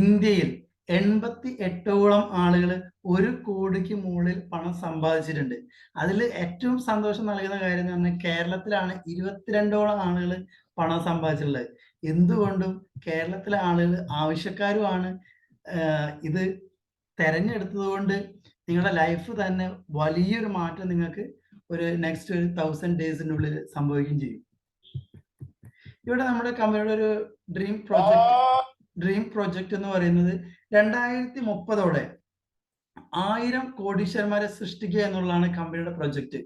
[SPEAKER 1] ഇന്ത്യയിൽ 88ഓളം ആളുകൾ 1 കോടിക്ക് മുകളിൽ പണം സമ്പാദിച്ചിട്ടുണ്ട്. അതിൽ ഏറ്റവും സന്തോഷം നൽകുന്ന കാര്യം എന്ന് പറഞ്ഞാൽ കേരളത്തിലാണ് 22ഓളം ആളുകൾ പണം സമ്പാദിച്ചിട്ടുള്ളത്. എന്തുകൊണ്ടും കേരളത്തിലെ ആളുകൾ ആവശ്യക്കാരുമാണ്. ഇത് തെരഞ്ഞെടുത്തത് കൊണ്ട് നിങ്ങളുടെ ലൈഫ് തന്നെ വലിയൊരു മാറ്റം നിങ്ങൾക്ക് ഒരു നെക്സ്റ്റ് ഒരു 1000 ഡേയ്സിനുള്ളിൽ സംഭവിക്കുകയും ചെയ്യും. ഇവിടെ നമ്മുടെ കമ്പനിയുടെ ഒരു ഡ്രീം പ്രോജക്റ്റ് എന്ന് പറയുന്നത് 2030ഓടെ 1000 കോടീശ്വരന്മാരെ സൃഷ്ടിക്കുക എന്നുള്ളതാണ് കമ്പനിയുടെ പ്രൊജക്റ്റ്.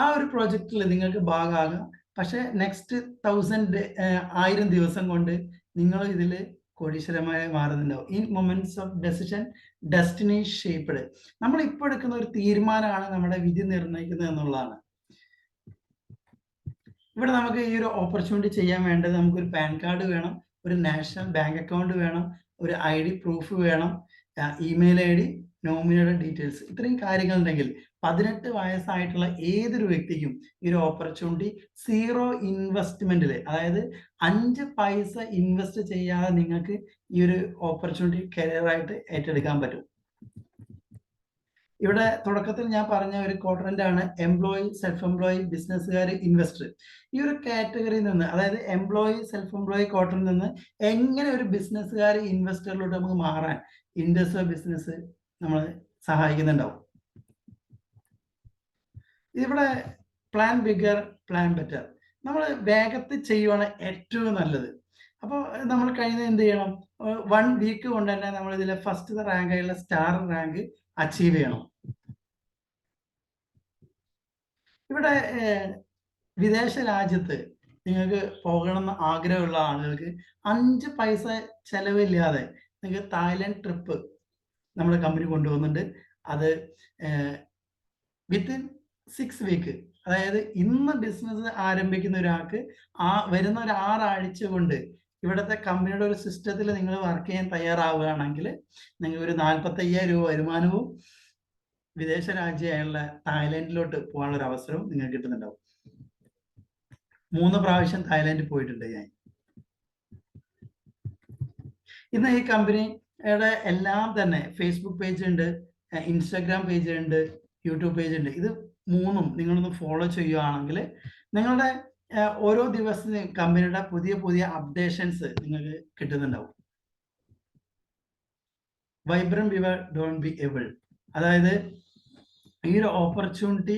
[SPEAKER 1] ആ ഒരു പ്രൊജക്റ്റിൽ നിങ്ങൾക്ക് ഭാഗമാകാം. പക്ഷെ നെക്സ്റ്റ് 1000 ദിവസം കൊണ്ട് നിങ്ങൾ ഇതിൽ കോടീശ്വരമായി മാറുന്നുണ്ടാവും. In moments of decision destiny shaped. നമ്മൾ ഇപ്പോൾ എടുക്കുന്ന ഒരു തീരുമാനമാണ് നമ്മുടെ വിധി നിർണ്ണയിക്കുന്നത് എന്നുള്ളതാണ്. ഇവിടെ നമുക്ക് ഈ ഒരു ഓപ്പർച്യൂണിറ്റി ചെയ്യാൻ വേണ്ടത് നമുക്കൊരു പാൻ കാർഡ് വേണം, ഒരു നാഷണൽ ബാങ്ക് അക്കൗണ്ട് വേണം, ഒരു ID പ്രൂഫ് വേണം, ഇമെയിൽ ID, നോമിനിയുടെ ഡീറ്റെയിൽസ്, ഇത്രയും കാര്യങ്ങൾ ഉണ്ടെങ്കിൽ 18 വയസ്സായിട്ടുള്ള ഏതൊരു വ്യക്തിക്കും ഈ ഒരു ഓപ്പർച്യൂണിറ്റി സീറോ ഇൻവെസ്റ്റ്മെന്റിൽ, അതായത് 5 പൈസ ഇൻവെസ്റ്റ് ചെയ്യാതെ നിങ്ങൾക്ക് ഈ ഒരു ഓപ്പർച്യൂണിറ്റി കരിയറായിട്ട് ഏറ്റെടുക്കാൻ പറ്റും. ഇവിടെ തുടക്കത്തിൽ ഞാൻ പറഞ്ഞ ഒരു ക്വാഡ്രന്റ് ആണ് എംപ്ലോയി, സെൽഫ് എംപ്ലോയി, ബിസിനസ്സുകാർ, ഇൻവെസ്റ്റർ. ഈ ഒരു കാറ്റഗറിയിൽ നിന്ന്, അതായത് എംപ്ലോയി, സെൽഫ് എംപ്ലോയി ക്വാഡ്രന്റിൽ നിന്ന് എങ്ങനെ ഒരു ബിസിനസ്സുകാർ ഇൻവെസ്റ്ററിലോട്ട് നമുക്ക് മാറാൻ ഇൻഡസ് ബിസിനസ് നമ്മളെ സഹായിക്കുന്നുണ്ടാവും. ഇവിടെ പ്ലാൻ ബിഗർ, പ്ലാൻ ബെറ്റർ. നമ്മൾ വേഗത്തിൽ ചെയ്യുവാണ് ഏറ്റവും നല്ലത്. അപ്പോൾ നമ്മൾ കഴിയുന്നത് എന്ത് ചെയ്യണം? 1 വീക്ക് കൊണ്ട് തന്നെ നമ്മൾ ഇതിലെ ഫസ്റ്റ് റാങ്ക് ആയുള്ള സ്റ്റാർ റാങ്ക് അച്ചീവ് ചെയ്യണം. ഇവിടെ വിദേശ രാജ്യത്ത് നിങ്ങൾക്ക് പോകണമെന്ന് ആഗ്രഹമുള്ള ആളുകൾക്ക് 5 പൈസ ചെലവില്ലാതെ നിങ്ങൾക്ക് തായ്ലൻഡ് ട്രിപ്പ് നമ്മുടെ കമ്പനി കൊണ്ടുപോകുന്നുണ്ട്. അത് വിത്തിൻ 6 വീക്ക്, അതായത് ഇന്ന് ബിസിനസ് ആരംഭിക്കുന്ന ഒരാൾക്ക് വരുന്ന ഒരു 6 ആഴ്ച കൊണ്ട് ഇവിടുത്തെ കമ്പനിയുടെ ഒരു സിസ്റ്റത്തിൽ നിങ്ങൾ വർക്ക് ചെയ്യാൻ തയ്യാറാവുകയാണെങ്കിൽ നിങ്ങൾക്ക് ഒരു 45,000 രൂപ വരുമാനവും വിദേശ രാജ്യമായുള്ള തായ്ലൻഡിലോട്ട് പോകാനുള്ള ഒരു അവസരവും നിങ്ങൾക്ക് കിട്ടുന്നുണ്ടാവും. 3 പ്രാവശ്യം തായ്ലൻഡിൽ പോയിട്ടുണ്ട് ഞാൻ. ഇന്ന് ഈ കമ്പനിയുടെ എല്ലാം തന്നെ ഫേസ്ബുക്ക് പേജ് ഉണ്ട്, ഇൻസ്റ്റാഗ്രാം പേജ് ഉണ്ട്, യൂട്യൂബ് പേജ് ഉണ്ട്. ഇത് 3ഉം നിങ്ങളൊന്ന് ഫോളോ ചെയ്യുകയാണെങ്കിൽ നിങ്ങളുടെ ഓരോ ദിവസവും കമ്പനിയുടെ പുതിയ പുതിയ അപ്ഡേഷൻസ് നിങ്ങൾക്ക് കിട്ടുന്നുണ്ടാവും. Vibrant viewer don't be able, അതായത് ഈ ഒരു ഓപ്പർച്യൂണിറ്റി